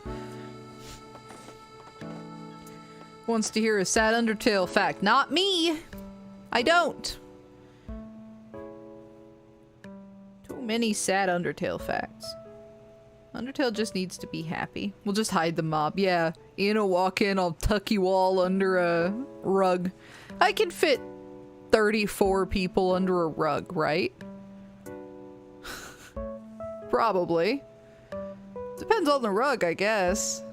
Wants to hear a sad Undertale fact. Not me! I don't! Too many sad Undertale facts. Undertale just needs to be happy. We'll just hide the mob. Yeah, Ian will walk in, I'll tuck you all under a rug. I can fit 34 people under a rug, right? Probably. Depends on the rug, I guess.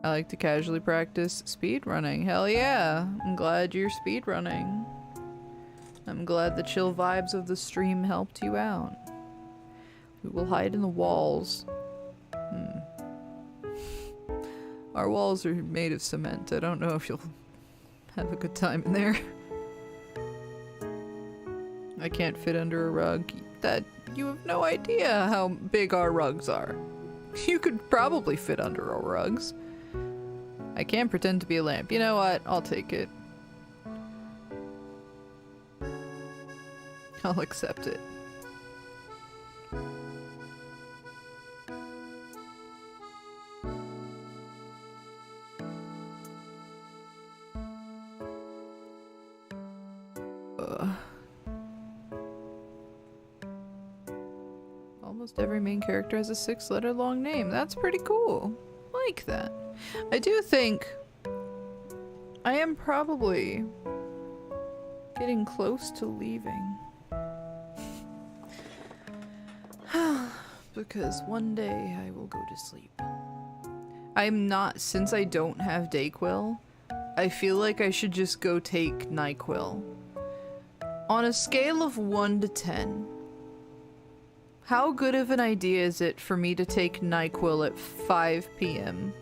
I like to casually practice speedrunning. Hell yeah! I'm glad you're speedrunning. I'm glad the chill vibes of the stream helped you out. We will hide in the walls. Our walls are made of cement. I don't know if you'll have a good time in there. I can't fit under a rug. You have no idea how big our rugs are. You could probably fit under our rugs. I can't pretend to be a lamp. You know what? I'll take it. I'll accept it. Almost every main character has a 6-letter long name. That's pretty cool. I like that. I do think I am probably getting close to leaving. Because one day I will go to sleep. I'm not, since I don't have DayQuil, I feel like I should just go take NyQuil. On a scale of 1 to 10, how good of an idea is it for me to take NyQuil at 5 p.m.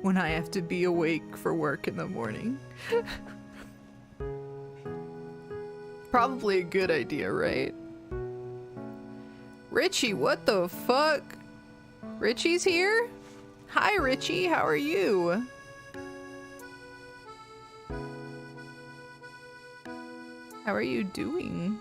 when I have to be awake for work in the morning? Probably a good idea, right? Richie, what the fuck? Richie's here? Hi, Richie, how are you? How are you doing?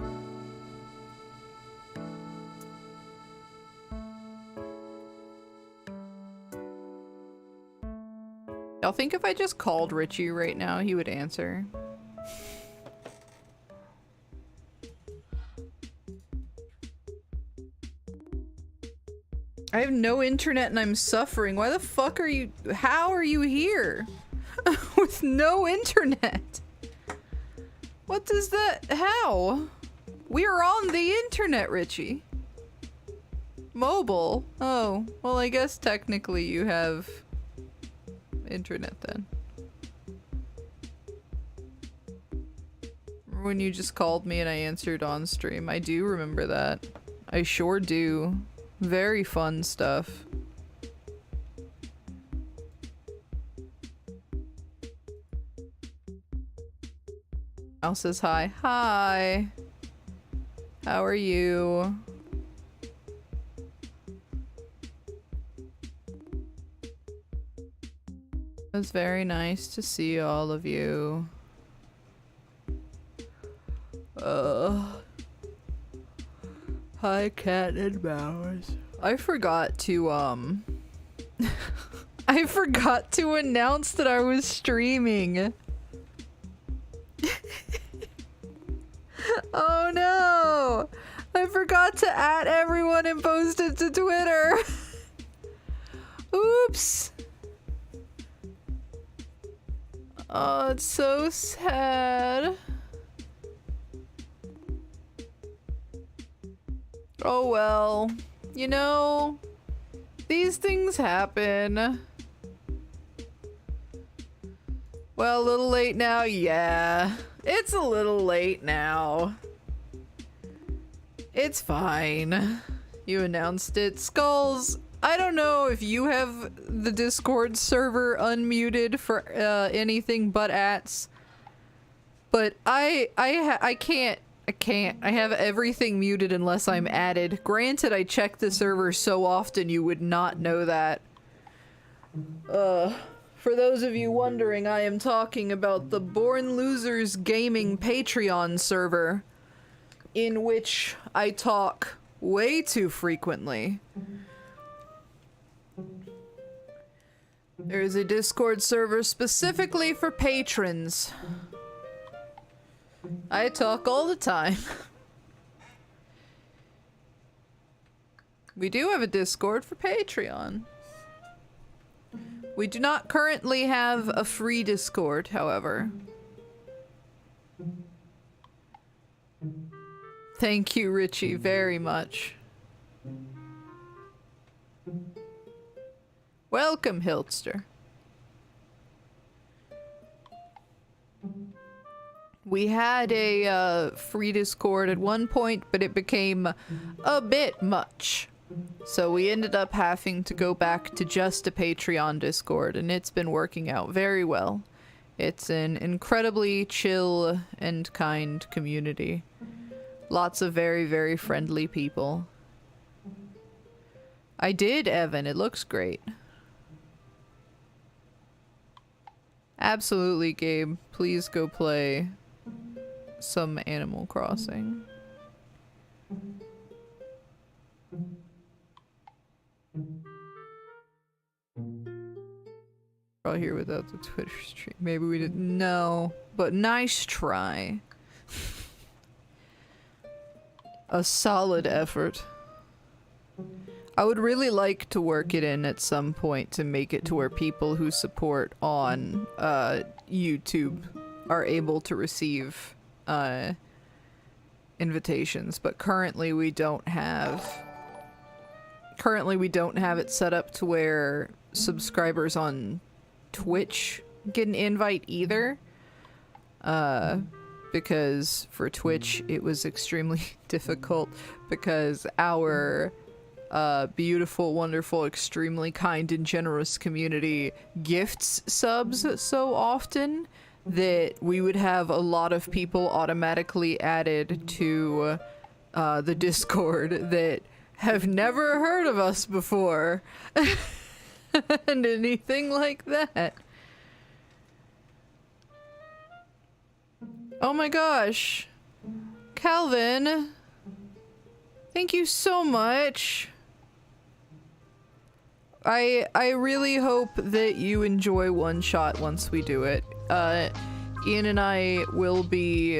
Y'all think if I just called Richie right now, he would answer? I have no internet and I'm suffering. Why the fuck are you- how are you here? With no internet? What does that- how? We're on the internet, Richie. Mobile? Oh, well I guess technically you have internet then. Remember when you just called me and I answered on stream? I do remember that. I sure do. Very fun stuff. Al says hi. Hi. How are you? It was very nice to see all of you. Hi, cat and mouse. I forgot to, I forgot to announce that I was streaming. Oh no! I forgot to add everyone and post it to Twitter. Oops. Oh, it's so sad. Oh well. You know, these things happen. Well, a little late now, yeah. It's a little late now. It's fine. You announced it. Skulls, I don't know if you have the Discord server unmuted for anything but ats, but I can't. I have everything muted unless I'm added. Granted, I check the server so often you would not know that. For those of you wondering, I am talking about the Born Losers Gaming Patreon server, in which I talk way too frequently. There is a Discord server specifically for patrons. I talk all the time. We do have a Discord for Patreon. We do not currently have a free Discord, however. Thank you, Richie, very much. Welcome, Hiltster. We had a free Discord at one point, but it became a bit much. So we ended up having to go back to just a Patreon Discord, and it's been working out very well. It's an incredibly chill and kind community. Lots of very, very friendly people. I did, Evan. It looks great. Absolutely, Gabe. Please go play some Animal Crossing. All here without the Twitter stream. Maybe we didn't know, but nice try. A solid effort. I would really like to work it in at some point to make it to where people who support on YouTube are able to receive invitations, but currently we don't have it set up to where subscribers on Twitch get an invite either, because for Twitch it was extremely difficult because our beautiful, wonderful, extremely kind and generous community gifts subs so often that we would have a lot of people automatically added to the Discord that have never heard of us before and anything like that. Oh my gosh. Calvin, thank you so much. I really hope that you enjoy One Shot once we do it. Ian and I will be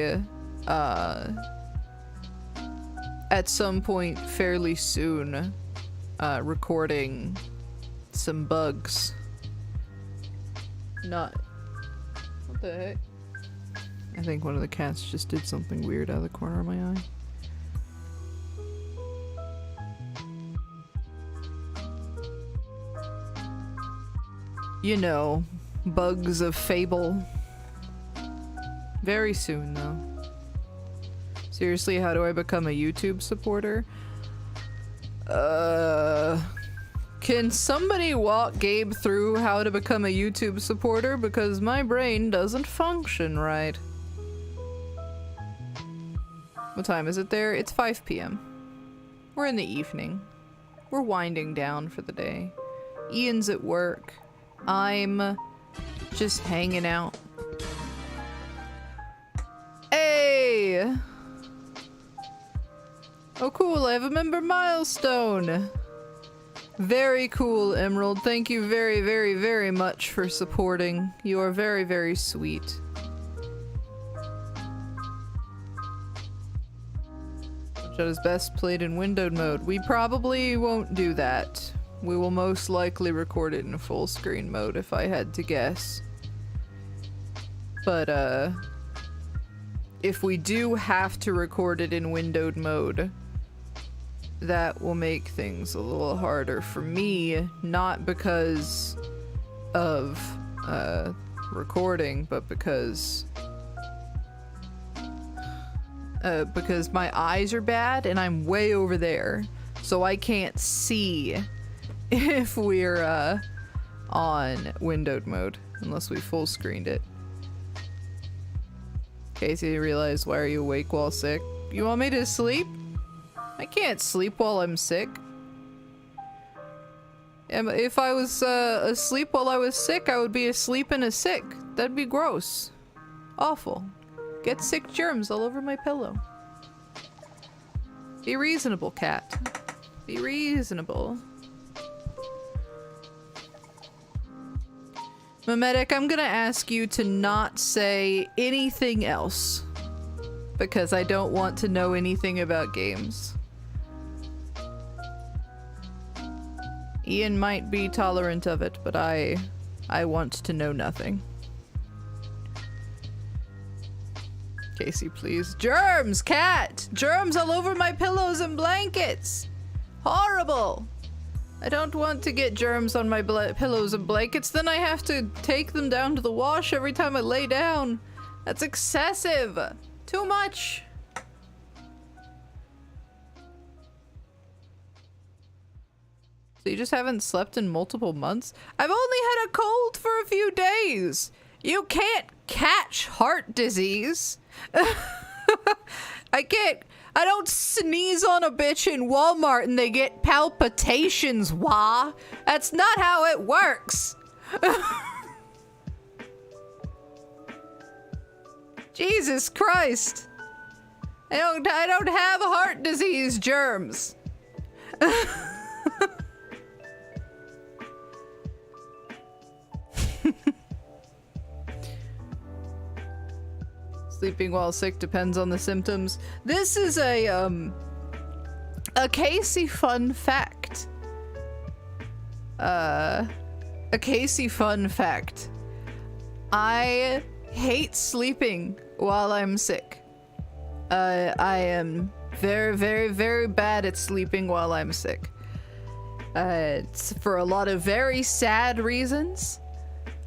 at some point fairly soon recording some bugs. Not... What the heck? I think one of the cats just did something weird out of the corner of my eye. You know, bugs of fable. Very soon, though. Seriously, how do I become a YouTube supporter? Can somebody walk Gabe through how to become a YouTube supporter? Because my brain doesn't function right. What time is it there? It's 5 p.m. We're in the evening. We're winding down for the day. Ian's at work. I'm just hanging out. Hey! Oh cool, I have a member milestone! Very cool, Emerald. Thank you very, very, very much for supporting. You are very, very sweet. Shut is best played in windowed mode. We probably won't do that. We will most likely record it in full screen mode if I had to guess. But, if we do have to record it in windowed mode, that will make things a little harder for me, not because of, recording, but because my eyes are bad and I'm way over there, so I can't see if we're, on windowed mode, unless we full screened it. Casey, you realize, why are you awake while sick? You want me to sleep? I can't sleep while I'm sick. If I was asleep while I was sick, I would be asleep and a sick. That'd be gross. Awful. Get sick germs all over my pillow. Be reasonable, cat. Be reasonable. Memetic, I'm gonna ask you to not say anything else, because I don't want to know anything about games. Ian might be tolerant of it, but I want to know nothing. Casey, please. Germs, cat! Germs all over my pillows and blankets! Horrible! I don't want to get germs on my pillows and blankets, then I have to take them down to the wash every time I lay down. That's excessive! Too much! So you just haven't slept in multiple months? I've only had a cold for a few days! You can't catch heart disease! I don't sneeze on a bitch in Walmart and they get palpitations, wah! That's not how it works! Jesus Christ! I don't have heart disease germs! Sleeping while sick depends on the symptoms. This is a Casey fun fact. A Casey fun fact. I hate sleeping while I'm sick. I am very, very, very bad at sleeping while I'm sick. It's for a lot of very sad reasons.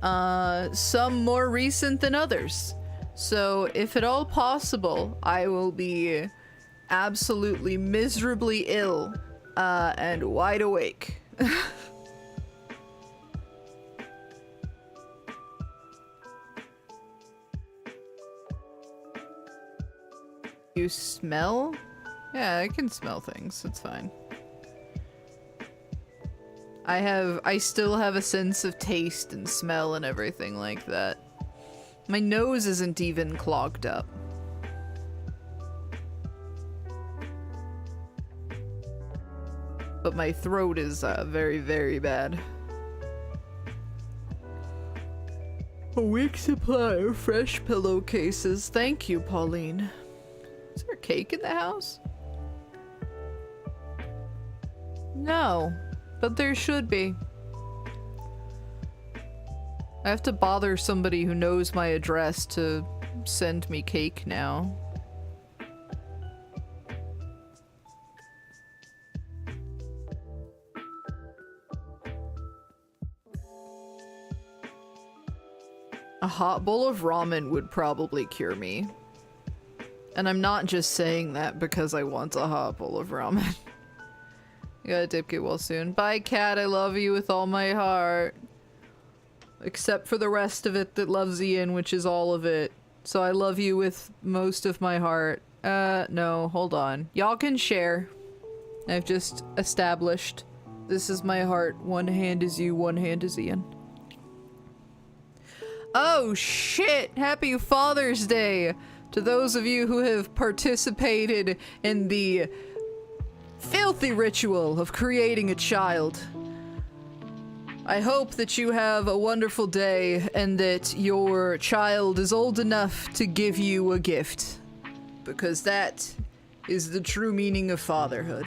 Some more recent than others. So, if at all possible, I will be absolutely miserably ill, and wide awake. You smell? Yeah, I can smell things. It's fine. I still have a sense of taste and smell and everything like that. My nose isn't even clogged up. But my throat is very, very bad. A week's supply of fresh pillowcases. Thank you, Pauline. Is there a cake in the house? No, but there should be. I have to bother somebody who knows my address to send me cake now. A hot bowl of ramen would probably cure me. And I'm not just saying that because I want a hot bowl of ramen. I gotta dip get well soon. Bye, cat. I love you with all my heart. Except for the rest of it that loves Ian, which is all of it. So I love you with most of my heart. No, hold on. Y'all can share. I've just established. This is my heart. One hand is you, one hand is Ian. Oh shit! Happy Father's Day to those of you who have participated in the filthy ritual of creating a child. I hope that you have a wonderful day and that your child is old enough to give you a gift. Because that is the true meaning of fatherhood.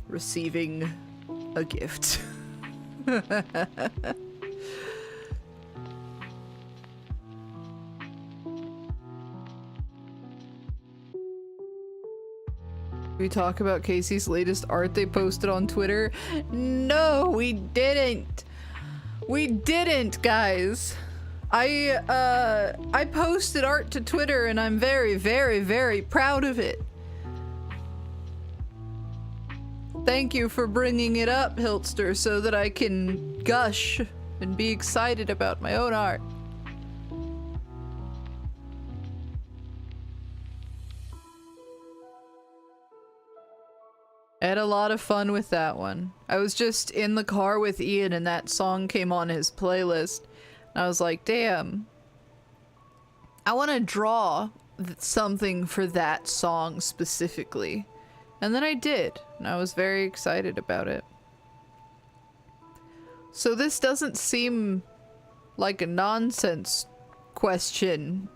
Receiving a gift. We talk about Casey's latest art they posted on Twitter? No, we didn't. We didn't, guys. I posted art to Twitter and I'm very, very, very proud of it. Thank you for bringing it up, Hiltster, so that I can gush and be excited about my own art. I had a lot of fun with that one. I was just in the car with Ian and that song came on his playlist. And I was like, damn. I want to draw something for that song specifically. And then I did. And I was very excited about it. So this doesn't seem like a nonsense question.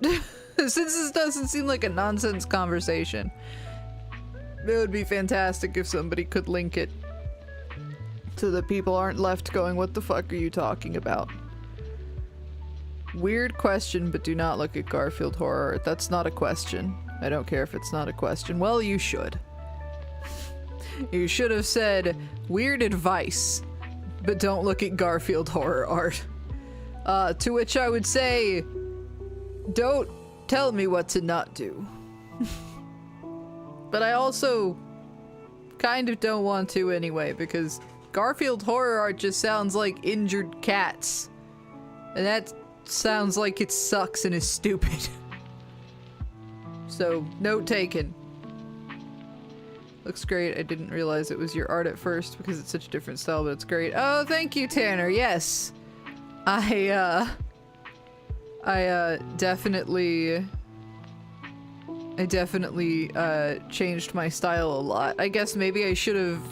Since this doesn't seem like a nonsense conversation. It would be fantastic if somebody could link it so that people aren't left going, what the fuck are you talking about? Weird question, but do not look at Garfield horror art. That's not a question. I don't care if it's not a question. Well, you should. You should have said, weird advice, but don't look at Garfield horror art. To which I would say, don't tell me what to not do. But I also kind of don't want to anyway, because Garfield horror art just sounds like injured cats. And that sounds like it sucks and is stupid. So, note taken. Looks great. I didn't realize it was your art at first because it's such a different style, but it's great. Oh, thank you, Tanner. Yes. I definitely changed my style a lot. I guess maybe I should have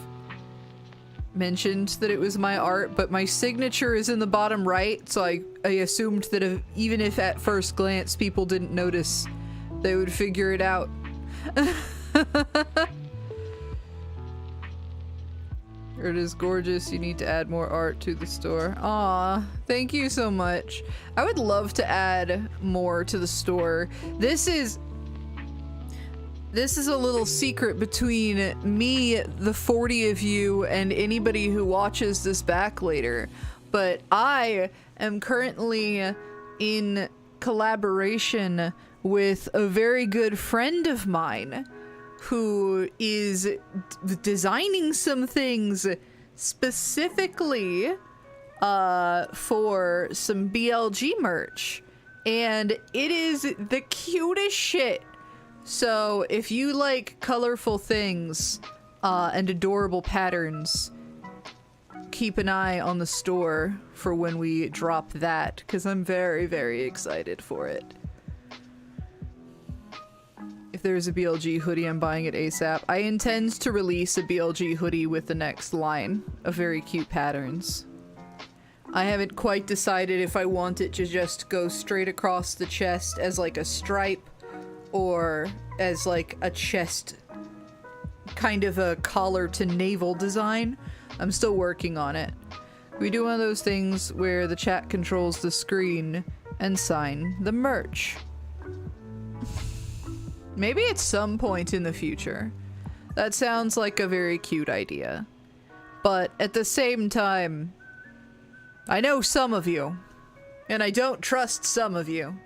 mentioned that it was my art, but my signature is in the bottom right, so I assumed that even if at first glance people didn't notice, they would figure it out. It is gorgeous. You need to add more art to the store. Aw, thank you so much. I would love to add more to the store. This is a little secret between me, the 40 of you, and anybody who watches this back later. But I am currently in collaboration with a very good friend of mine who is designing some things specifically for some BLG merch. And it is the cutest shit. So if you like colorful things and adorable patterns, keep an eye on the store for when we drop that, because I'm very, very excited for it. If there's a BLG hoodie, I'm buying it ASAP. I intend to release a BLG hoodie with the next line of very cute patterns. I haven't quite decided if I want it to just go straight across the chest as like a stripe, or as like a chest, kind of a collar to navel design. I'm still working on it. We do one of those things where the chat controls the screen and sign the merch. Maybe at some point in the future. That sounds like a very cute idea. But at the same time, I know some of you, and I don't trust some of you.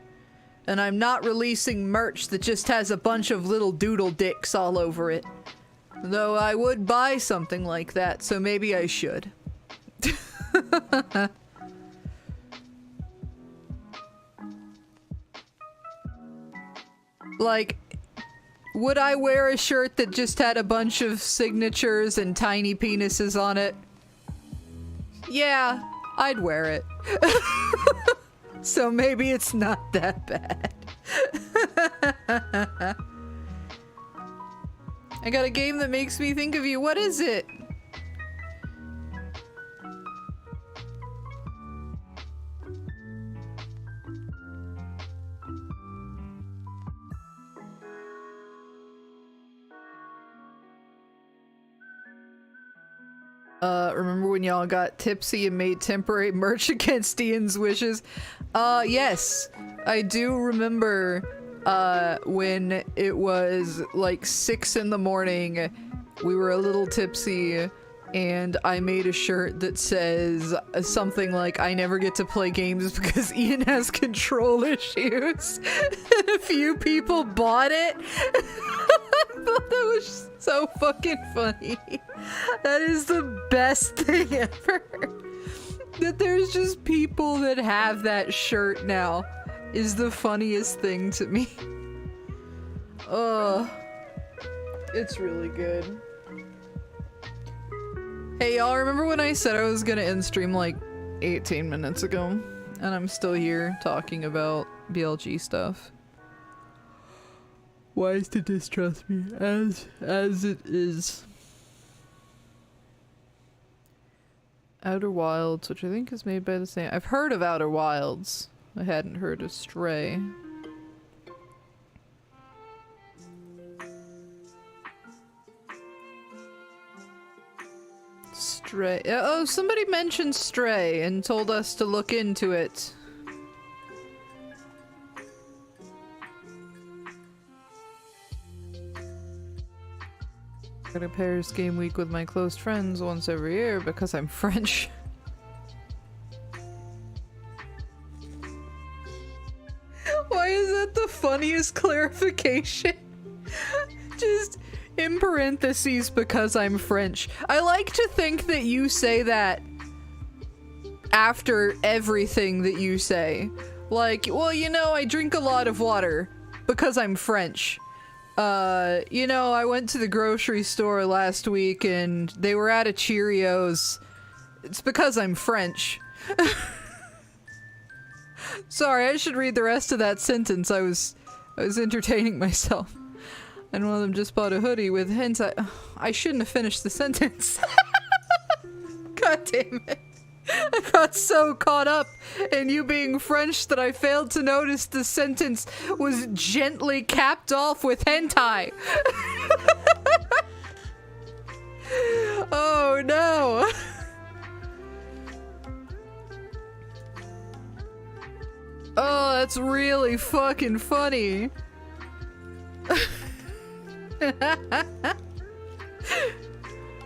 And I'm not releasing merch that just has a bunch of little doodle dicks all over it. Though I would buy something like that, so maybe I should. Like, would I wear a shirt that just had a bunch of signatures and tiny penises on it? Yeah, I'd wear it. So maybe it's not that bad. I got a game that makes me think of you. What is it? Remember when y'all got tipsy and made temporary merch against Ian's wishes? Yes. I do remember, when it was like 6 in the morning, we were a little tipsy, and I made a shirt that says something like, I never get to play games because Ian has control issues. And a few people bought it. I thought that was so fucking funny. That is the best thing ever. That there's just people that have that shirt now is the funniest thing to me. It's really good. Hey y'all, remember when I said I was gonna end stream like 18 minutes ago? And I'm still here talking about BLG stuff. Wise to distrust me as it is. Outer Wilds, which I think is made by the same— I've heard of Outer Wilds. I hadn't heard of Stray. Stray. Oh, somebody mentioned Stray and told us to look into it. I go to Paris Game Week with my close friends once every year because I'm French. Why is that the funniest clarification? Just in parentheses, because I'm French. I like to think that you say that after everything that you say. Like, well, you know, I drink a lot of water because I'm French. You know, I went to the grocery store last week and they were out of Cheerios. It's because I'm French. Sorry, I should read the rest of that sentence. I was entertaining myself. And one of them just bought a hoodie with hints. I shouldn't have finished the sentence. God damn it. I got so caught up in you being French that I failed to notice the sentence was gently capped off with hentai. Oh no. Oh, that's really fucking funny.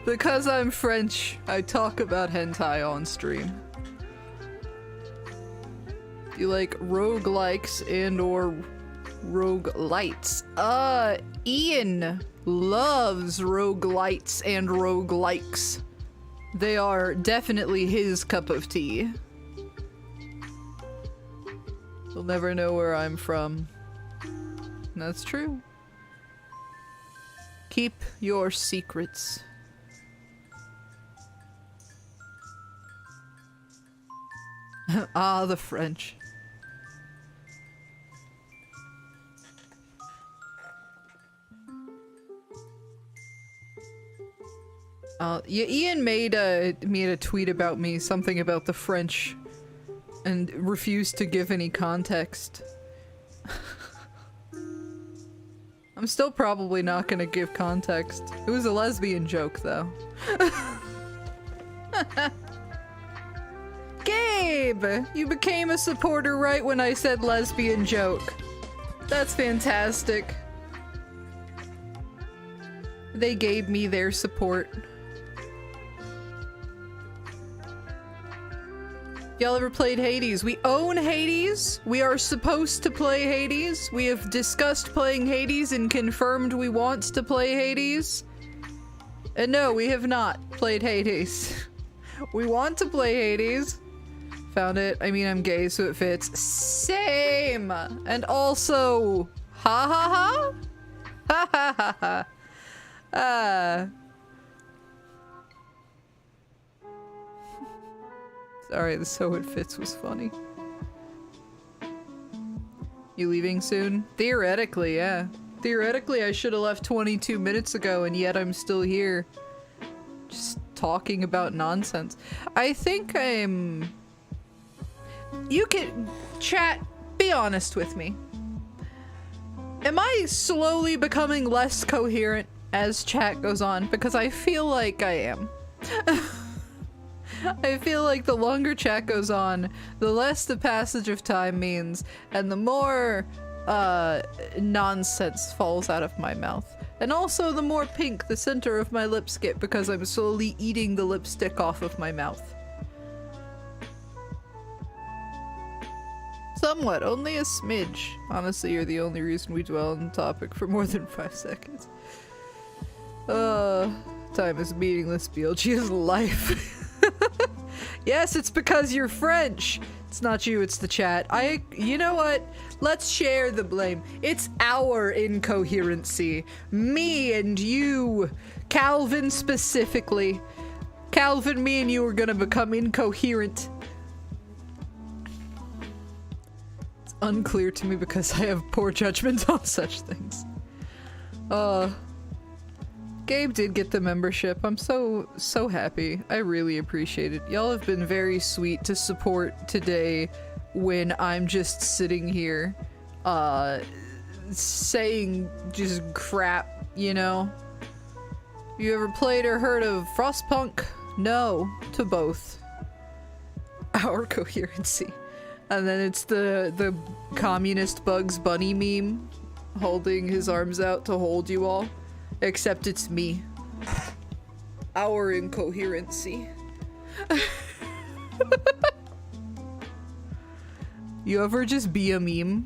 Because I'm French, I talk about hentai on stream. Do you like roguelikes and or roguelites? Ian loves roguelites and roguelikes. They are definitely his cup of tea. You'll never know where I'm from. And that's true. Keep your secrets. Ah, the French. Yeah, Ian made a tweet about me, something about the French, and refused to give any context. I'm still probably not gonna give context. It was a lesbian joke, though. Gabe! You became a supporter right when I said lesbian joke. That's fantastic. They gave me their support. Y'all ever played Hades? We own Hades. We are supposed to play Hades. We have discussed playing Hades and confirmed we want to play Hades. And no, we have not played Hades. We want to play Hades. Found it. I mean, I'm gay, so it fits. Same! And also, ha ha ha? Ha ha ha ha. Sorry, the so it fits was funny. You leaving soon? Theoretically, yeah. Theoretically, I should have left 22 minutes ago, and yet I'm still here. Just talking about nonsense. I think I'm... You can... Chat, be honest with me. Am I slowly becoming less coherent as chat goes on? Because I feel like I am. I feel like the longer chat goes on, the less the passage of time means, and the more nonsense falls out of my mouth. And also the more pink the center of my lips get because I'm slowly eating the lipstick off of my mouth. Somewhat, only a smidge. Honestly, you're the only reason we dwell on the topic for more than 5 seconds. Time is meaningless, BLG is life. Yes, it's because you're French. It's not you, it's the chat. You know what? Let's share the blame. It's our incoherency. Me and you. Calvin specifically. Calvin, me and you are gonna become incoherent. It's unclear to me because I have poor judgment on such things. Gabe did get the membership. I'm so happy. I really appreciate it. Y'all have been very sweet to support today when I'm just sitting here, saying just crap, you know? You ever played or heard of Frostpunk? No, to both. Our coherency. And then it's the communist Bugs Bunny meme holding his arms out to hold you all. Except it's me. Our incoherency. You ever just be a meme?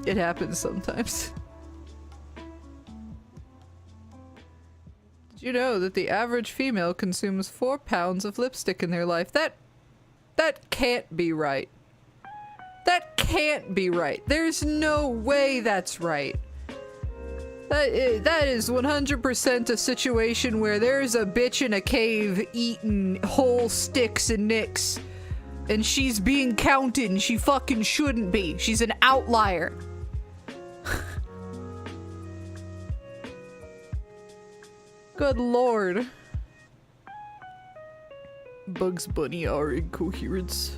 It happens sometimes. Did you know that the average female consumes 4 pounds of lipstick in their life? That can't be right. That can't be right. There's no way that's right. That is 100% a situation where there's a bitch in a cave eating whole sticks and nicks. And she's being counted and she fucking shouldn't be. She's an outlier. Good lord. Bugs Bunny are incoherence.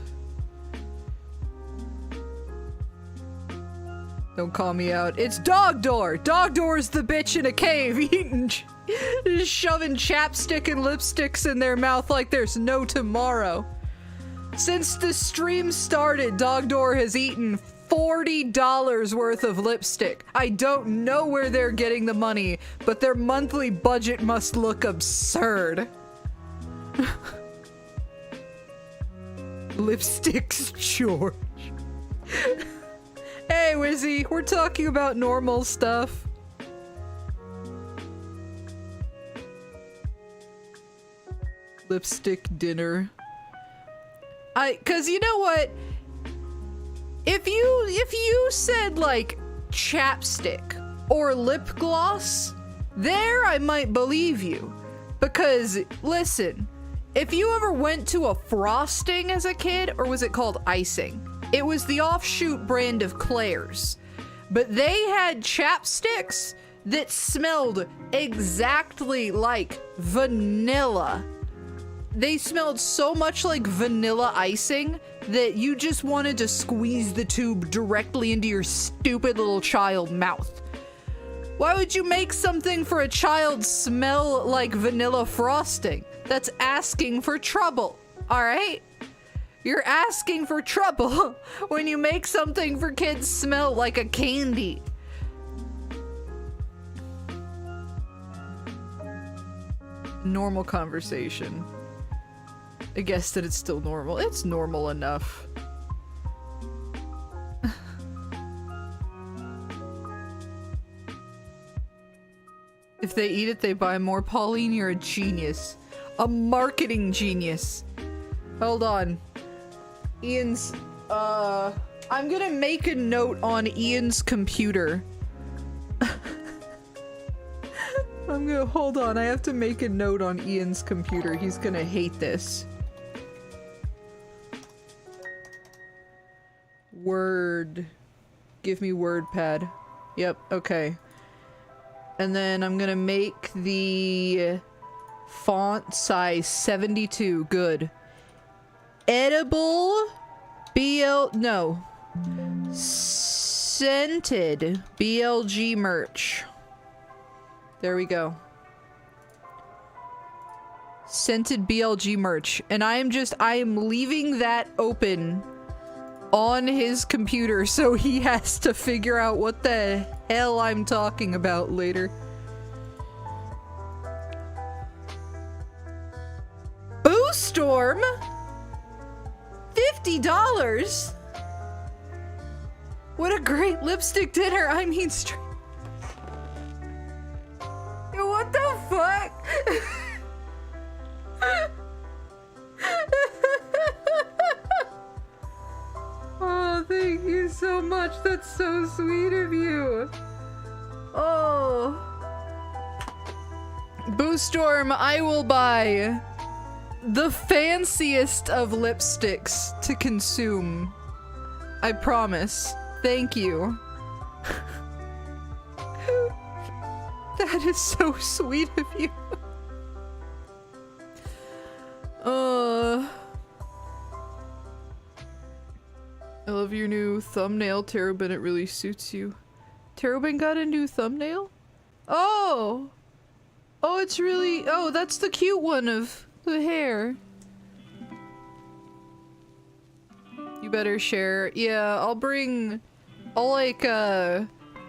Don't call me out. It's Dog Door! Dog Door's the bitch in a cave eating, shoving chapstick and lipsticks in their mouth like there's no tomorrow. Since the stream started, Dog Door has eaten $40 worth of lipstick. I don't know where they're getting the money, but their monthly budget must look absurd. Lipsticks, George. Hey, Wizzy, we're talking about normal stuff. Lipstick dinner. Cause you know what? If you said like chapstick or lip gloss, there I might believe you. Because listen, if you ever went to a frosting as a kid, or was it called icing? It was the offshoot brand of Claire's, but they had chapsticks that smelled exactly like vanilla. They smelled so much like vanilla icing that you just wanted to squeeze the tube directly into your stupid little child mouth. Why would you make something for a child smell like vanilla frosting? That's asking for trouble, alright? You're asking for trouble when you make something for kids smell like a candy. Normal conversation. I guess that it's still normal. It's normal enough. If they eat it, they buy more. Pauline, you're a genius. A marketing genius. Hold on. Ian's, I'm gonna make a note on Ian's computer. Hold on, I have to make a note on Ian's computer. He's gonna hate this. Word. Give me WordPad. Yep, okay. And then I'm gonna make the font size 72. Good. Edible scented BLG merch. There we go. Scented BLG merch. And I am leaving that open on his computer so he has to figure out what the hell I'm talking about later. Boo Storm? $50? What a great lipstick dinner. I mean, yo, what the fuck? Oh, thank you so much. That's so sweet of you. Oh. Boo Storm, I will buy the fanciest of lipsticks to consume. I promise. Thank you. That is so sweet of you. I love your new thumbnail, Terrabin. It really suits you. Terrabin got a new thumbnail? Oh! Oh, it's really- oh, that's the cute one of the hair. You better share. Yeah, I'll like,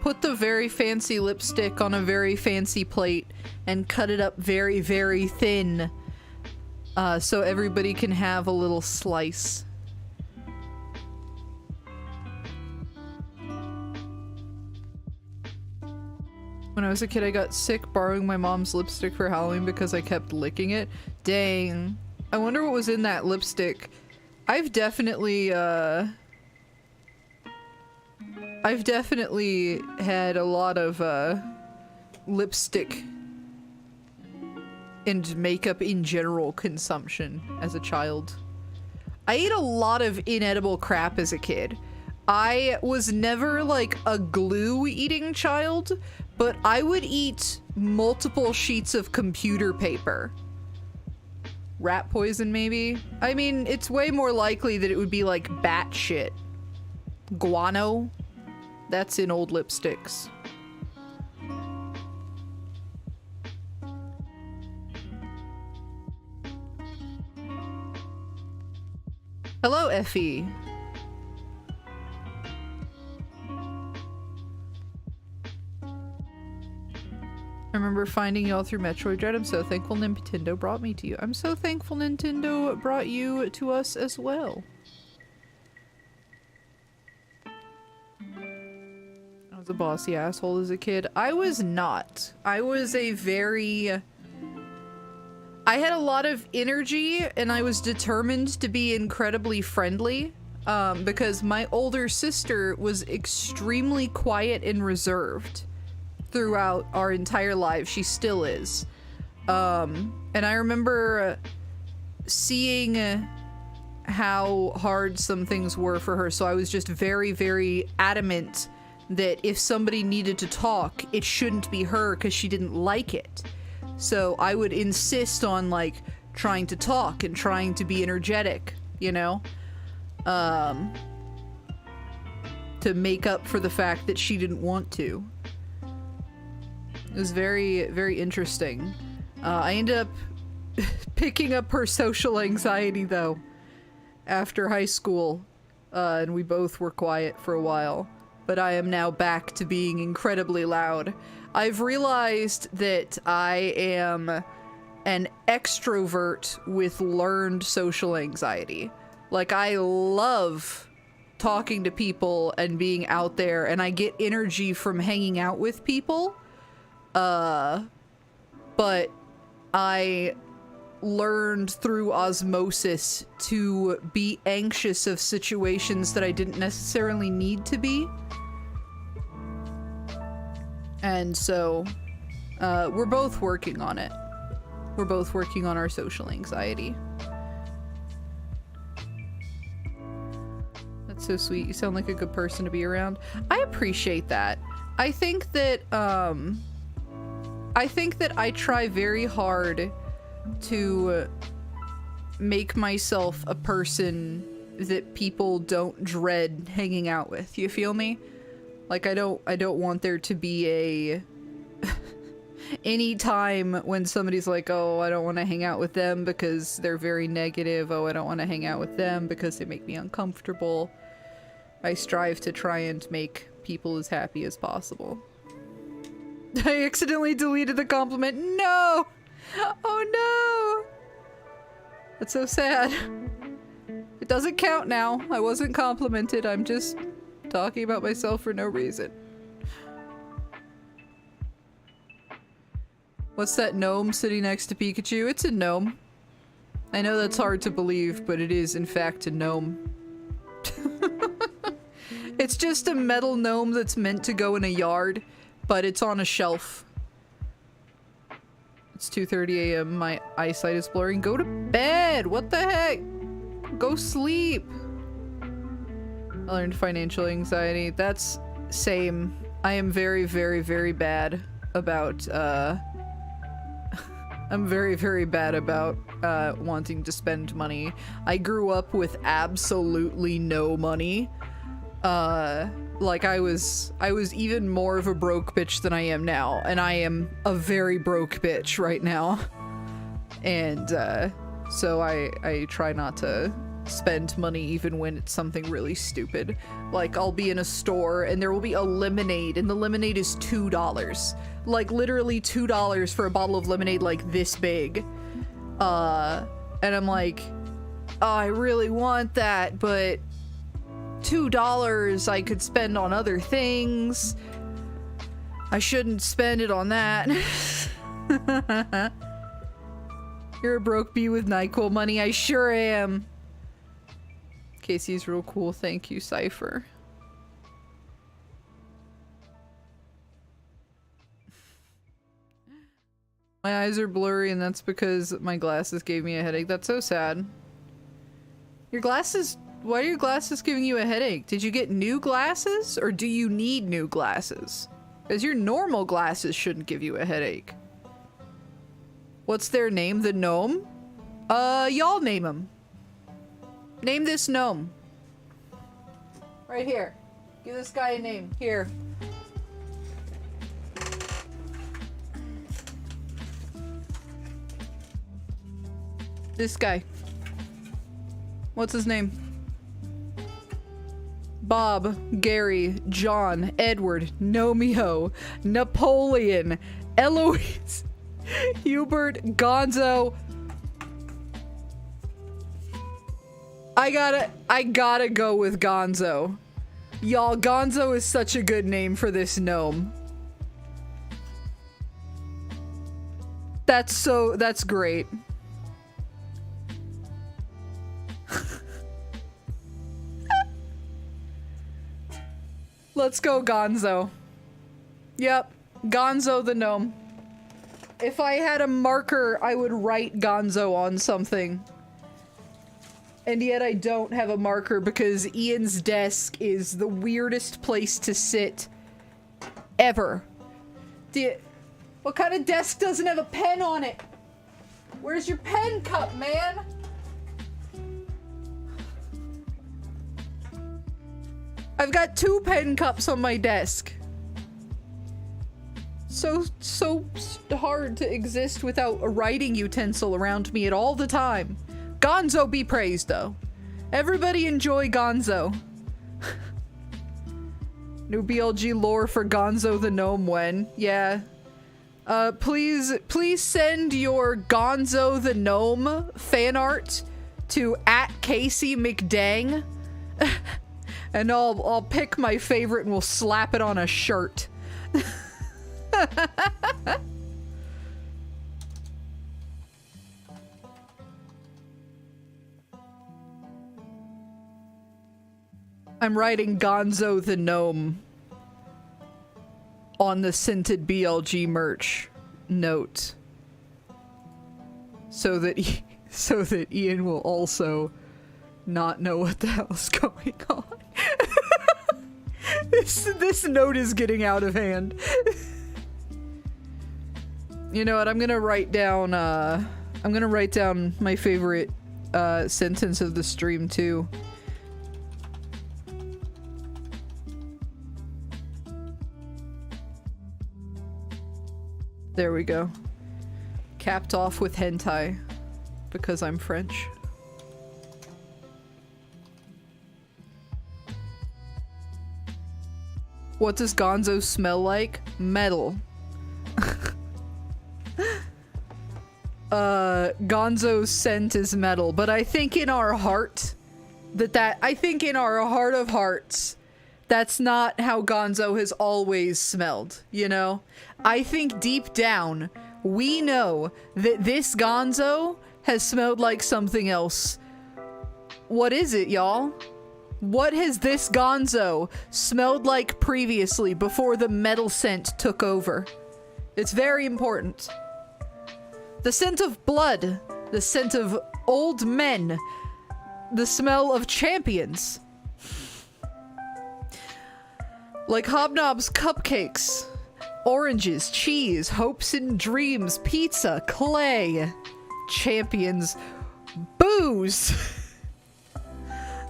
put the very fancy lipstick on a very fancy plate and cut it up very, very thin, so everybody can have a little slice. When I was a kid, I got sick borrowing my mom's lipstick for Halloween because I kept licking it. Dang. I wonder what was in that lipstick. I've definitely had a lot of, lipstick and makeup in general consumption as a child. I ate a lot of inedible crap as a kid. I was never, like, a glue-eating child, but I would eat multiple sheets of computer paper. Rat poison, maybe? I mean, it's way more likely that it would be, like, bat shit. Guano? That's in old lipsticks. Hello, Effie. I remember finding y'all through Metroid Dread. I'm so thankful Nintendo brought me to you. I'm so thankful Nintendo brought you to us as well. I was a bossy asshole as a kid. I was not. I was a very... I had a lot of energy and I was determined to be incredibly friendly because my older sister was extremely quiet and reserved throughout our entire lives. She still is. And I remember seeing how hard some things were for her, so I was just very, very adamant that if somebody needed to talk, it shouldn't be her because she didn't like it. So I would insist on, like, trying to talk and trying to be energetic, you know? To make up for the fact that she didn't want to. It was very, very interesting. I ended up picking up her social anxiety, though, after high school, and we both were quiet for a while. But I am now back to being incredibly loud. I've realized that I am an extrovert with learned social anxiety. Like, I love talking to people and being out there, and I get energy from hanging out with people. But I learned through osmosis to be anxious of situations that I didn't necessarily need to be. And so, we're both working on it. We're both working on our social anxiety. That's so sweet. You sound like a good person to be around. I appreciate that. I think that I try very hard to make myself a person that people don't dread hanging out with. You feel me? Like, I don't want there to be a Anytime when somebody's like, oh, I don't want to hang out with them because they're very negative, oh, I don't want to hang out with them because they make me uncomfortable, I strive to try and make people as happy as possible. I accidentally deleted the compliment. No! Oh no! That's so sad. It doesn't count now. I wasn't complimented. I'm just talking about myself for no reason. What's that gnome sitting next to Pikachu? It's a gnome. I know that's hard to believe, but it is in fact a gnome. It's just a metal gnome that's meant to go in a yard, but it's on a shelf. It's 2:30 a.m. My eyesight is blurring. Go to bed! What the heck? Go sleep! I learned financial anxiety. That's same. I am very, very, very bad about, I'm very, very bad about, wanting to spend money. I grew up with absolutely no money. Like I was even more of a broke bitch than I am now, and I am a very broke bitch right now. And, so I try not to spend money even when it's something really stupid. Like, I'll be in a store and there will be a lemonade, and the lemonade is $2. Like, literally $2 for a bottle of lemonade like this big. And I'm like, oh, I really want that, but $2 I could spend on other things. I shouldn't spend it on that. You're a broke bee with DayQuil money. I sure am. Casey's real cool. Thank you, Cypher. My eyes are blurry, and that's because my glasses gave me a headache. That's so sad. Your glasses... Why are your glasses giving you a headache? Did you get new glasses, or do you need new glasses? Because your normal glasses shouldn't give you a headache. What's their name? The gnome? Y'all name him. Name this gnome. Right here. Give this guy a name. Here. This guy. What's his name? Bob, Gary, John, Edward, Nomeo, Napoleon, Eloise, Hubert, Gonzo. I gotta go with Gonzo. Y'all, Gonzo is such a good name for this gnome. That's great. Let's go, Gonzo. Yep, Gonzo the gnome. If I had a marker, I would write Gonzo on something. And yet I don't have a marker because Ian's desk is the weirdest place to sit ever. What kind of desk doesn't have a pen on it? Where's your pen cup, man? I've got 2 pen cups on my desk. So hard to exist without a writing utensil around me at all the time. Gonzo be praised, though. Everybody enjoy Gonzo. New BLG lore for Gonzo the Gnome when? Yeah. Please send your Gonzo the Gnome fan art to @CaseyMcDang. And I'll pick my favorite and we'll slap it on a shirt. I'm writing Gonzo the Gnome on the scented BLG merch note. So that Ian will also not know what the hell's going on. This note is getting out of hand. You know what? I'm gonna write down my favorite sentence of the stream too. There we go. Capped off with hentai. Because I'm French. What does Gonzo smell like? Metal. Gonzo's scent is metal, but I think in our heart I think in our heart of hearts that's not how Gonzo has always smelled, you know? I think deep down we know that this Gonzo has smelled like something else. What is it, y'all? What has this Gonzo smelled like previously before the metal scent took over? It's very important. The scent of blood, the scent of old men, the smell of champions. Like Hobnob's cupcakes, oranges, cheese, hopes and dreams, pizza, clay, champions, booze,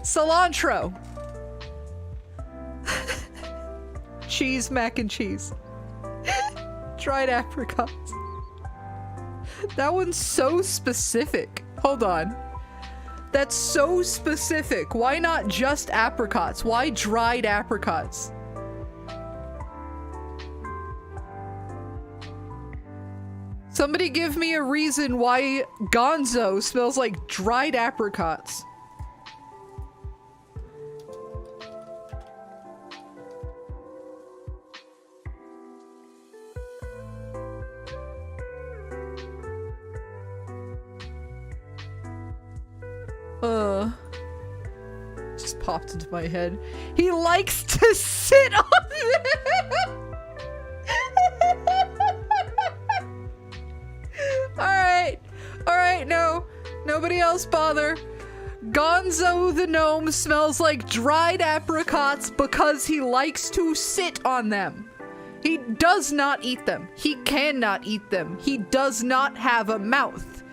cilantro, cheese, mac and cheese, dried apricots. That one's so specific. Hold on. That's so specific. Why not just apricots? Why dried apricots? Somebody give me a reason why Gonzo smells like dried apricots. Just popped into my head. He likes to sit on them! Alright, no. Nobody else bother. Gonzo the Gnome smells like dried apricots because he likes to sit on them. He does not eat them. He cannot eat them. He does not have a mouth.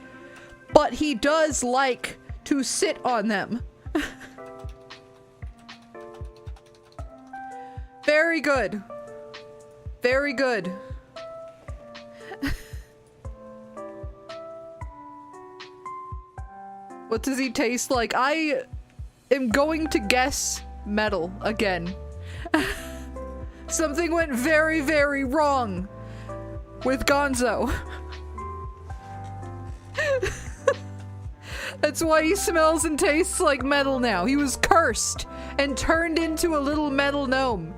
But he does like to sit on them. Very good. Very good. What does he taste like? I am going to guess metal again. Something went very, very wrong with Gonzo. That's why he smells and tastes like metal now. He was cursed and turned into a little metal gnome.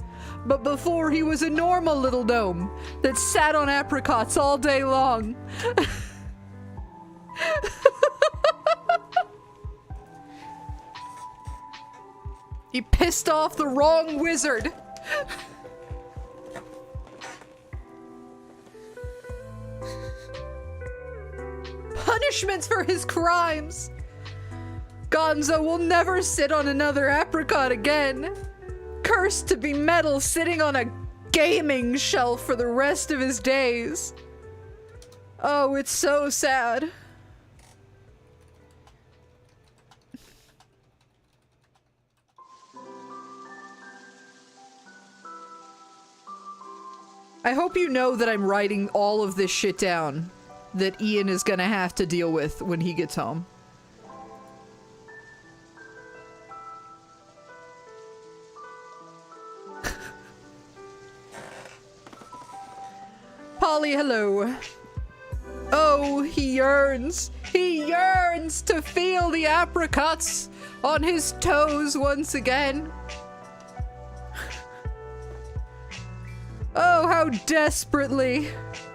But before, he was a normal little gnome that sat on apricots all day long. He pissed off the wrong wizard. Punishments for his crimes. Gonzo will never sit on another apricot again. Cursed to be metal sitting on a gaming shelf for the rest of his days. Oh, it's so sad. I hope you know that I'm writing all of this shit down that Ian is gonna have to deal with when he gets home. Polly, hello. Oh, he yearns to feel the apricots on his toes once again. Oh, how desperately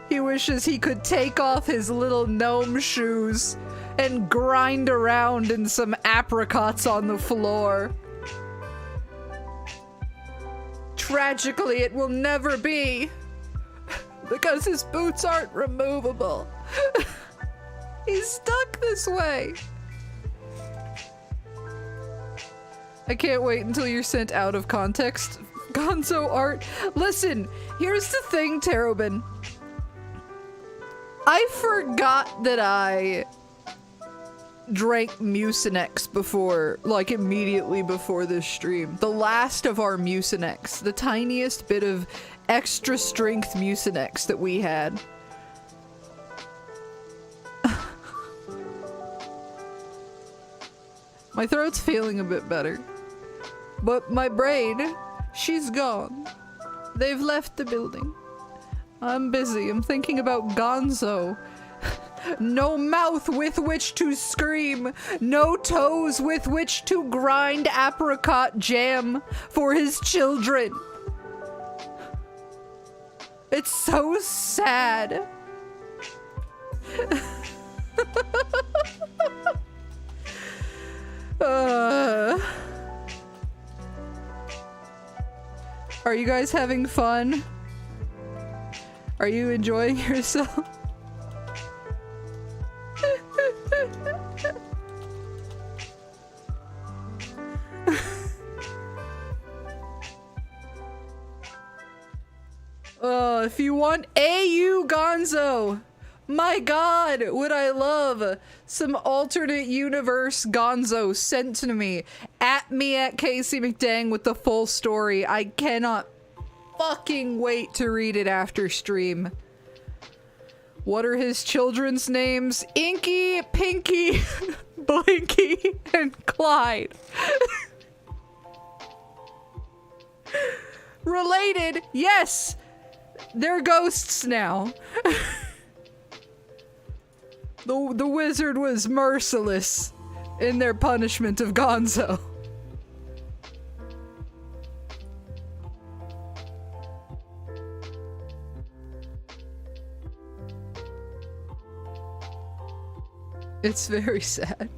he wishes he could take off his little gnome shoes and grind around in some apricots on the floor. Tragically, it will never be, because his boots aren't removable. He's stuck this way. I can't wait until you're sent out of context. Gonzo art. Listen, here's the thing, Terobin. I forgot that I drank Mucinex before, like immediately before this stream. The last of our Mucinex. The tiniest bit of extra strength Mucinex that we had. My throat's feeling a bit better. But my brain, she's gone. They've left the building. I'm busy. I'm thinking about Gonzo. No mouth with which to scream. No toes with which to grind apricot jam for his children. It's so sad. Are you guys having fun? Are you enjoying yourself? If you want AU Gonzo, my god, would I love some alternate universe Gonzo sent to me. At me at Casey McDang with the full story. I cannot fucking wait to read it after stream. What are his children's names? Inky, Pinky, Blinky, and Clyde. Related, yes! They're ghosts now. The wizard was merciless in their punishment of Gonzo. It's very sad.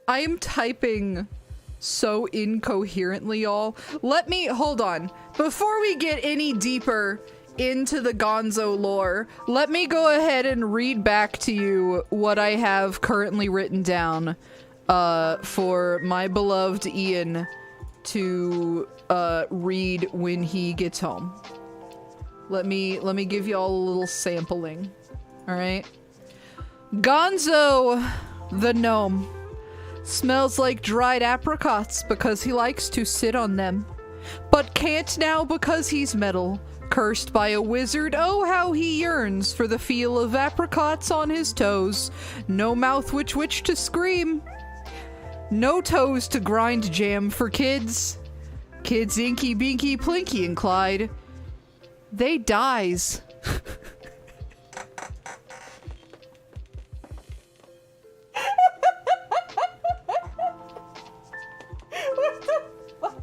I am typing so incoherently, y'all. Let me, hold on. Before we get any deeper into the Gonzo lore, let me go ahead and read back to you what I have currently written down for my beloved Ian to read when he gets home. Let me give y'all a little sampling. All right. Gonzo the Gnome smells like dried apricots because he likes to sit on them, but can't now because he's metal. Cursed by a wizard, oh how he yearns for the feel of apricots on his toes. No mouth which to scream. No toes to grind jam for kids. Kids Inky, Binky, Plinky, and Clyde. They dies. What the fuck?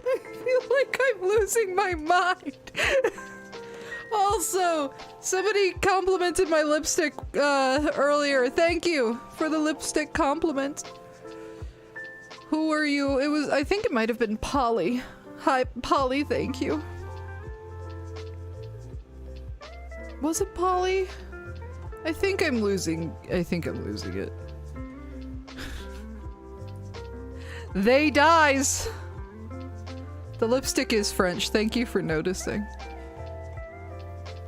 I feel like I'm losing my mind. Also, somebody complimented my lipstick earlier. Thank you for the lipstick compliment. Who are you? It was, I think it might have been Polly. Hi, Polly, thank you. Was it Polly? I think I'm losing it. They dies! The lipstick is French, thank you for noticing.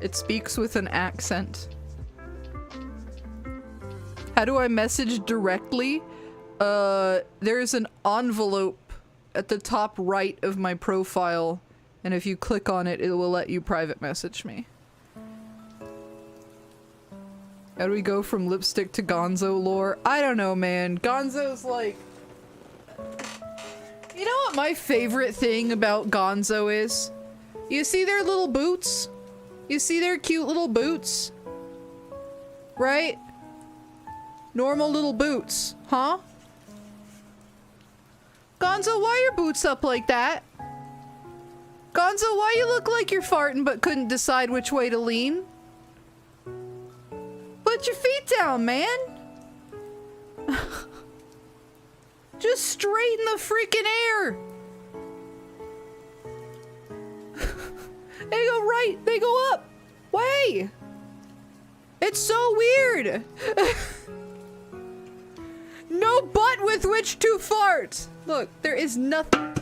It speaks with an accent. How do I message directly? There's an envelope at the top right of my profile, and if you click on it, it will let you private message me. How do we go from lipstick to Gonzo lore? I don't know, man. Gonzo's like... You know what my favorite thing about Gonzo is? You see their little boots? You see their cute little boots? Right? Normal little boots, huh? Gonzo, why are your boots up like that? Gonzo, why you look like you're farting but couldn't decide which way to lean? Put your feet down, man! Just straighten the freaking air! They go right, they go up! Way! It's so weird! No butt with which to fart! Look, there is nothing.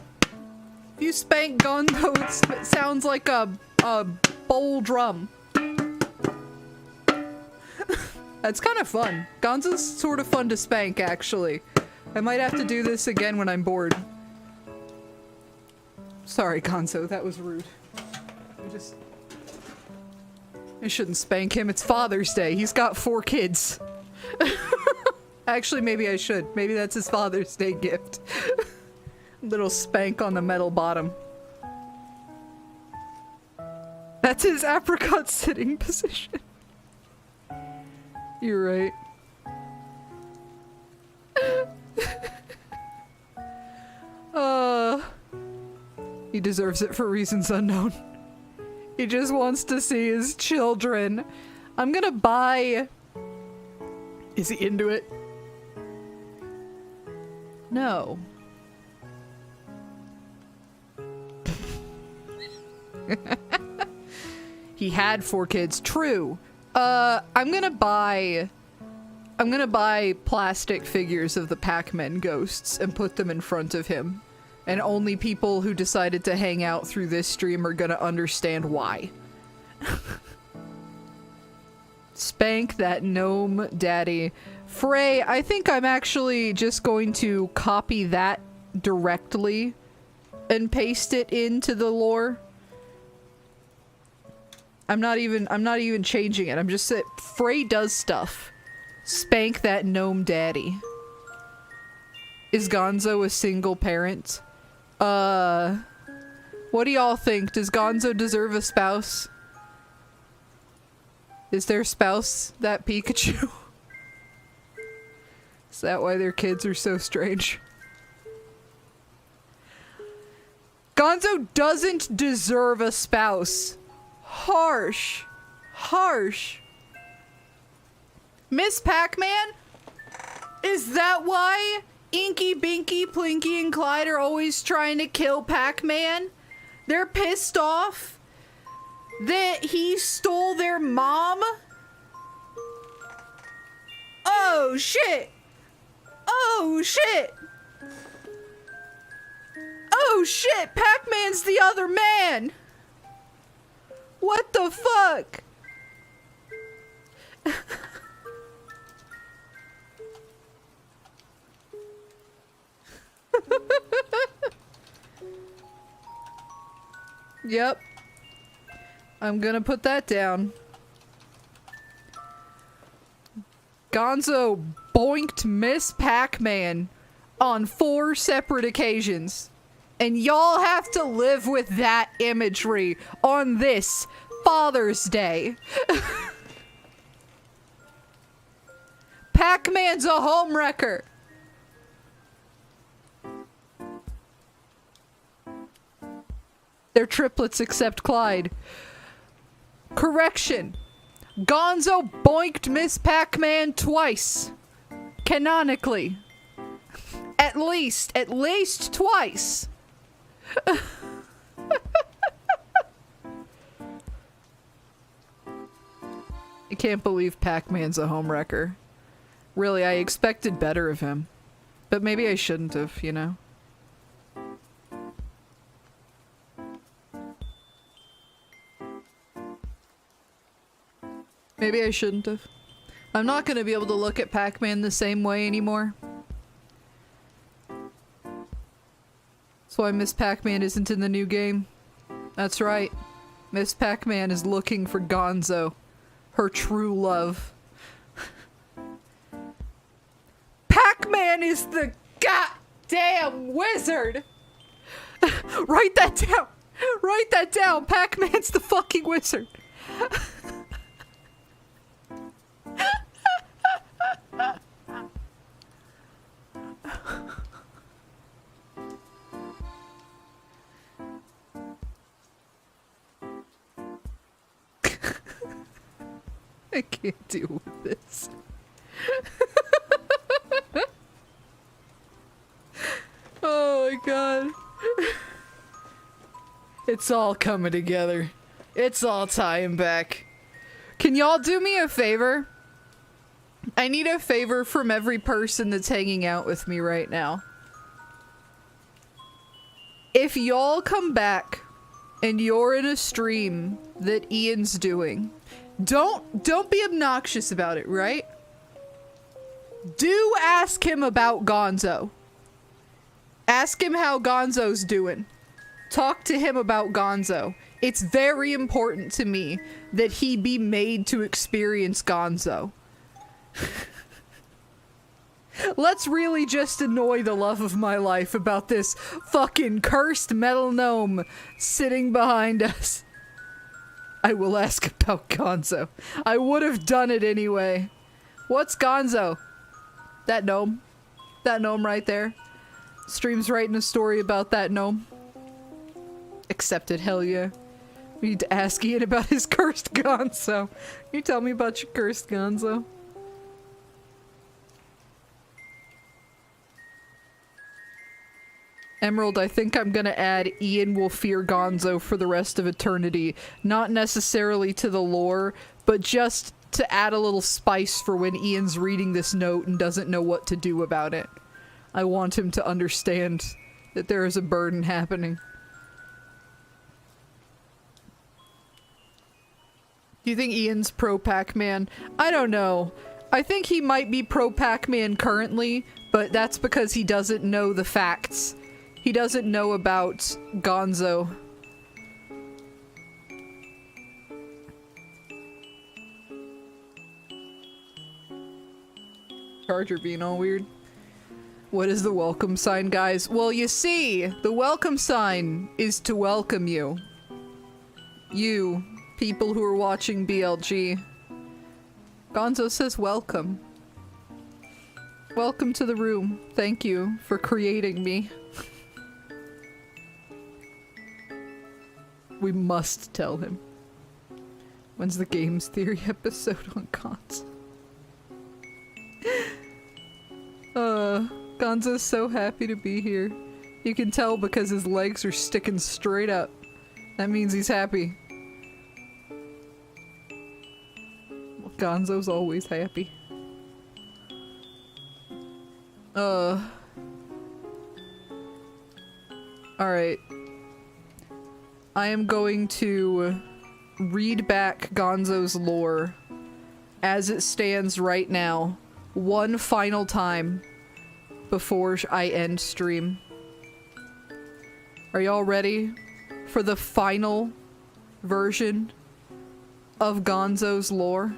If you spank Gonzo, it sounds like a bowl drum. That's kind of fun. Gonzo's sort of fun to spank, actually. I might have to do this again when I'm bored. Sorry, Gonzo, that was rude. I shouldn't spank him. It's Father's Day. He's got 4 kids. Actually, maybe I should. Maybe that's his Father's Day gift. Little spank on the metal bottom. That's his apricot sitting position. You're right. He deserves it for reasons unknown. He just wants to see his children. I'm gonna buy... Is he into it? No. He had 4 kids. True. I'm gonna buy plastic figures of the Pac-Man ghosts and put them in front of him. And only people who decided to hang out through this stream are gonna understand why. Spank that gnome daddy. Frey, I think I'm actually just going to copy that directly and paste it into the lore. I'm not even changing it. I'm just saying Frey does stuff. Spank that gnome daddy. Is Gonzo a single parent? What do y'all think? Does Gonzo deserve a spouse? Is their spouse that Pikachu? Is that why their kids are so strange? Gonzo doesn't deserve a spouse. Harsh. Harsh. Miss Pac-Man? Is that why Inky, Binky, Plinky, and Clyde are always trying to kill Pac-Man? They're pissed off that he stole their mom? Oh shit! Oh shit! Oh shit! Pac-Man's the other man! What the fuck? Yep. I'm gonna put that down. Gonzo boinked Miss Pac-Man on 4 separate occasions. And y'all have to live with that imagery on this Father's Day. Pac-Man's a homewrecker. They're triplets except Clyde. Correction. Gonzo boinked Miss Pac-Man twice. Canonically. At least twice. I can't believe Pac-Man's a homewrecker. Really, I expected better of him. But maybe I shouldn't have, you know? Maybe I shouldn't have. I'm not gonna be able to look at Pac-Man the same way anymore. That's why Miss Pac-Man isn't in the new game. That's right. Miss Pac-Man is looking for Gonzo. Her true love. Pac-Man is the goddamn wizard! Write that down! Write that down! Pac-Man's the fucking wizard! I can't deal with this. Oh my god. It's all coming together. It's all tying back. Can y'all do me a favor? I need a favor from every person that's hanging out with me right now. If y'all come back and you're in a stream that Ian's doing, don't be obnoxious about it, right? Do ask him about Gonzo. Ask him how Gonzo's doing. Talk to him about Gonzo. It's very important to me that he be made to experience Gonzo. Let's really just annoy the love of my life about this fucking cursed metal gnome sitting behind us. I will ask about Gonzo. I would have done it anyway. What's Gonzo? That gnome. That gnome right there. Stream's writing a story about that gnome. Accepted, hell yeah. We need to ask Ian about his cursed Gonzo. Can you tell me about your cursed Gonzo? Emerald, I think I'm gonna add Ian will fear Gonzo for the rest of eternity. Not necessarily to the lore, but just to add a little spice for when Ian's reading this note and doesn't know what to do about it. I want him to understand that there is a burden happening. Do you think Ian's pro Pac-Man? I don't know. I think he might be pro Pac-Man currently, but that's because he doesn't know the facts. He doesn't know about Gonzo. Charger being all weird. What is the welcome sign, guys? Well, you see, the welcome sign is to welcome you. You, people who are watching BLG. Gonzo says welcome. Welcome to the room. Thank you for creating me. We must tell him. When's the games theory episode on Gonzo? Gonzo's so happy to be here. You can tell because his legs are sticking straight up. That means he's happy. Well, Gonzo's always happy. Alright. I am going to read back Gonzo's lore as it stands right now, one final time before I end stream. Are y'all ready for the final version of Gonzo's lore?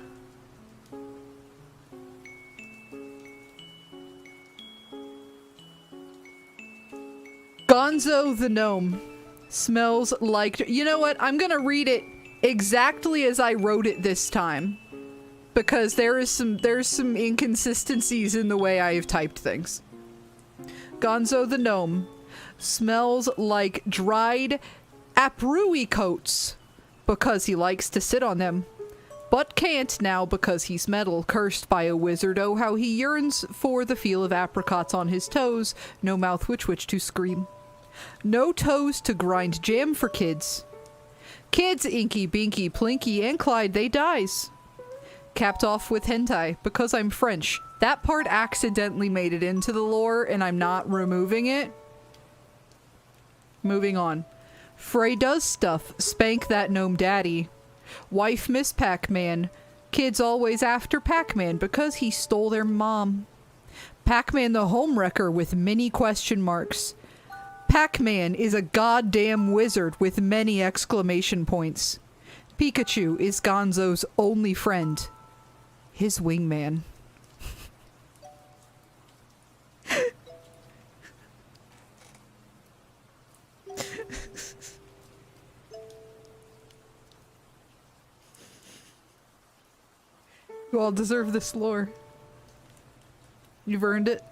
Gonzo the Gnome smells like... You know what? I'm gonna read it exactly as I wrote it this time. Because there's some inconsistencies in the way I have typed things. Gonzo the Gnome smells like dried apricots because he likes to sit on them. But can't now because he's metal, cursed by a wizard. Oh, how he yearns for the feel of apricots on his toes. No mouth which to scream. No toes to grind jam for kids. Kids Inky, Binky, Plinky, and Clyde, they dies. Capped off with hentai, because I'm French. That part accidentally made it into the lore, and I'm not removing it. Moving on. Frey does stuff. Spank that gnome daddy. Wife miss Pac-Man. Kids always after Pac-Man because he stole their mom. Pac-Man the homewrecker with many question marks. Pac-Man is a goddamn wizard with many exclamation points. Pikachu is Gonzo's only friend. His wingman. You all deserve this lore. You've earned it.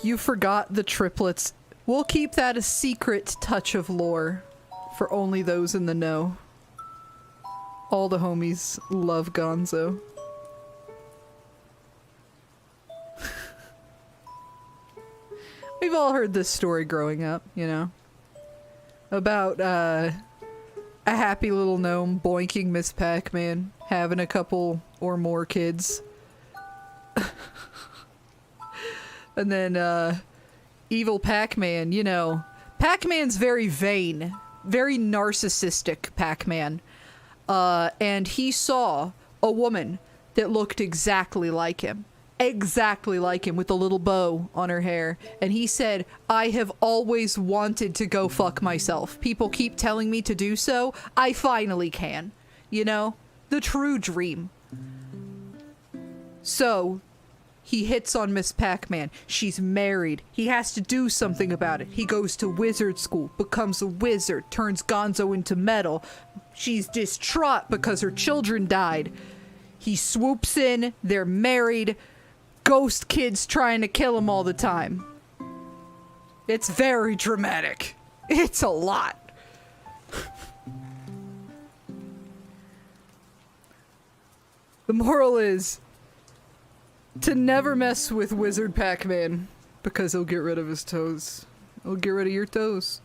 You forgot the triplets. We'll keep that a secret touch of lore for only those in the know. All the homies love Gonzo. We've all heard this story growing up, you know? About, a happy little gnome boinking Miss Pac-Man, having a couple or more kids. And then, evil Pac-Man, you know. Pac-Man's very vain. very narcissistic Pac-Man. And he saw a woman that looked exactly like him. Exactly like him, with a little bow on her hair. And he said, I have always wanted to go fuck myself. People keep telling me to do so. I finally can. You know? The true dream. So, he hits on Miss Pac-Man. She's married. He has to do something about it. He goes to wizard school, becomes a wizard, turns Gonzo into metal. She's distraught because her children died. He swoops in. They're married. Ghost kids trying to kill him all the time. It's very dramatic. It's a lot. The moral is to never mess with Wizard Pac-Man because he'll get rid of his toes. He'll get rid of your toes.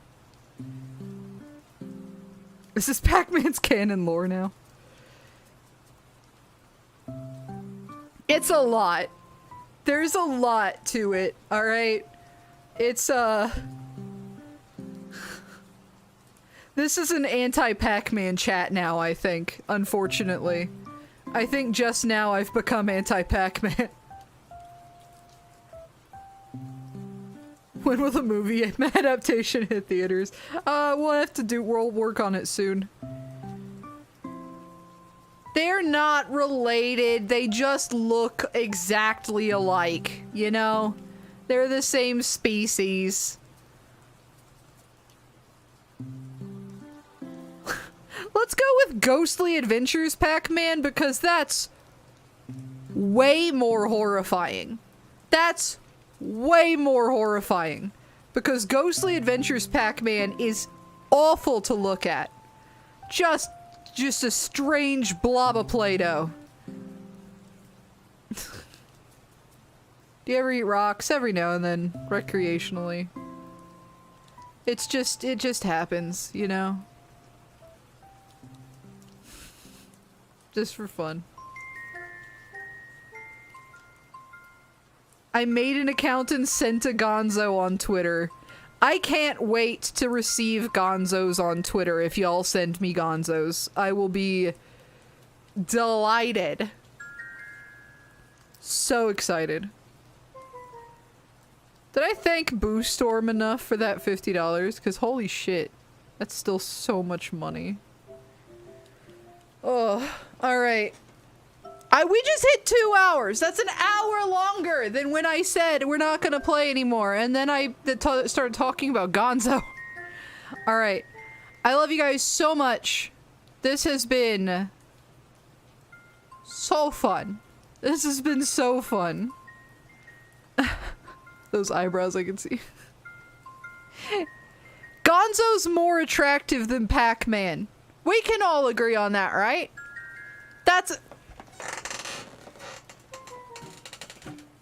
This is Pac-Man's canon lore now. It's a lot. There's a lot to it, alright? It's, this is an anti-Pac-Man chat now, I think, unfortunately. I think just now I've become anti-Pac-Man. When will the movie adaptation hit theaters? We'll work on it soon. They're not related, they just look exactly alike, you know? They're the same species. Let's go with Ghostly Adventures Pac-Man because that's way more horrifying. That's way more horrifying. Because Ghostly Adventures Pac-Man is awful to look at. Just a strange blob of Play-Doh. Do you ever eat rocks? Every now and then, recreationally. It just happens, you know? Just for fun. I made an account and sent a Gonzo on Twitter. I can't wait to receive Gonzos on Twitter if y'all send me Gonzos. I will be delighted. So excited. Did I thank Boo Storm enough for that $50? Because holy shit, that's still so much money. Oh, alright. We just hit 2 hours. That's an hour longer than when I said we're not gonna play anymore. And then I started talking about Gonzo. Alright. I love you guys so much. This has been so fun. This has been so fun. Those eyebrows I can see. Gonzo's more attractive than Pac-Man. We can all agree on that, right?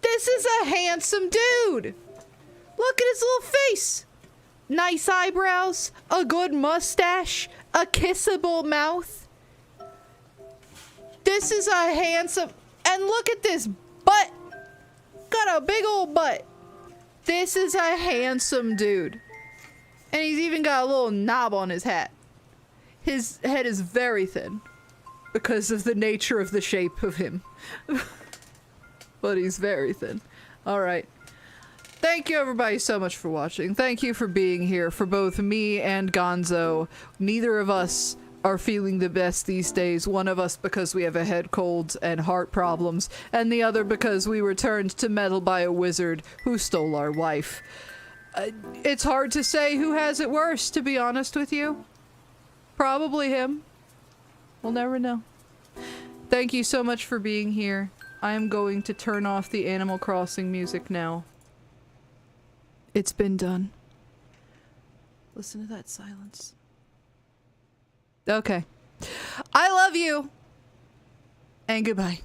This is a handsome dude! Look at his little face! Nice eyebrows, a good mustache, a kissable mouth. This is a handsome... And look at this butt! Got a big old butt. This is a handsome dude. And he's even got a little knob on his hat. His head is very thin. Because of the nature of the shape of him. But he's very thin. Alright. Thank you everybody so much for watching. Thank you for being here for both me and Gonzo. Neither of us are feeling the best these days. One of us because we have a head cold and heart problems, and the other because we were turned to metal by a wizard who stole our wife. It's hard to say who has it worse, to be honest with you. Probably him. We'll never know. Thank you so much for being here. I am going to turn off the Animal Crossing music now. It's been done. Listen to that silence. Okay. I love you. And goodbye.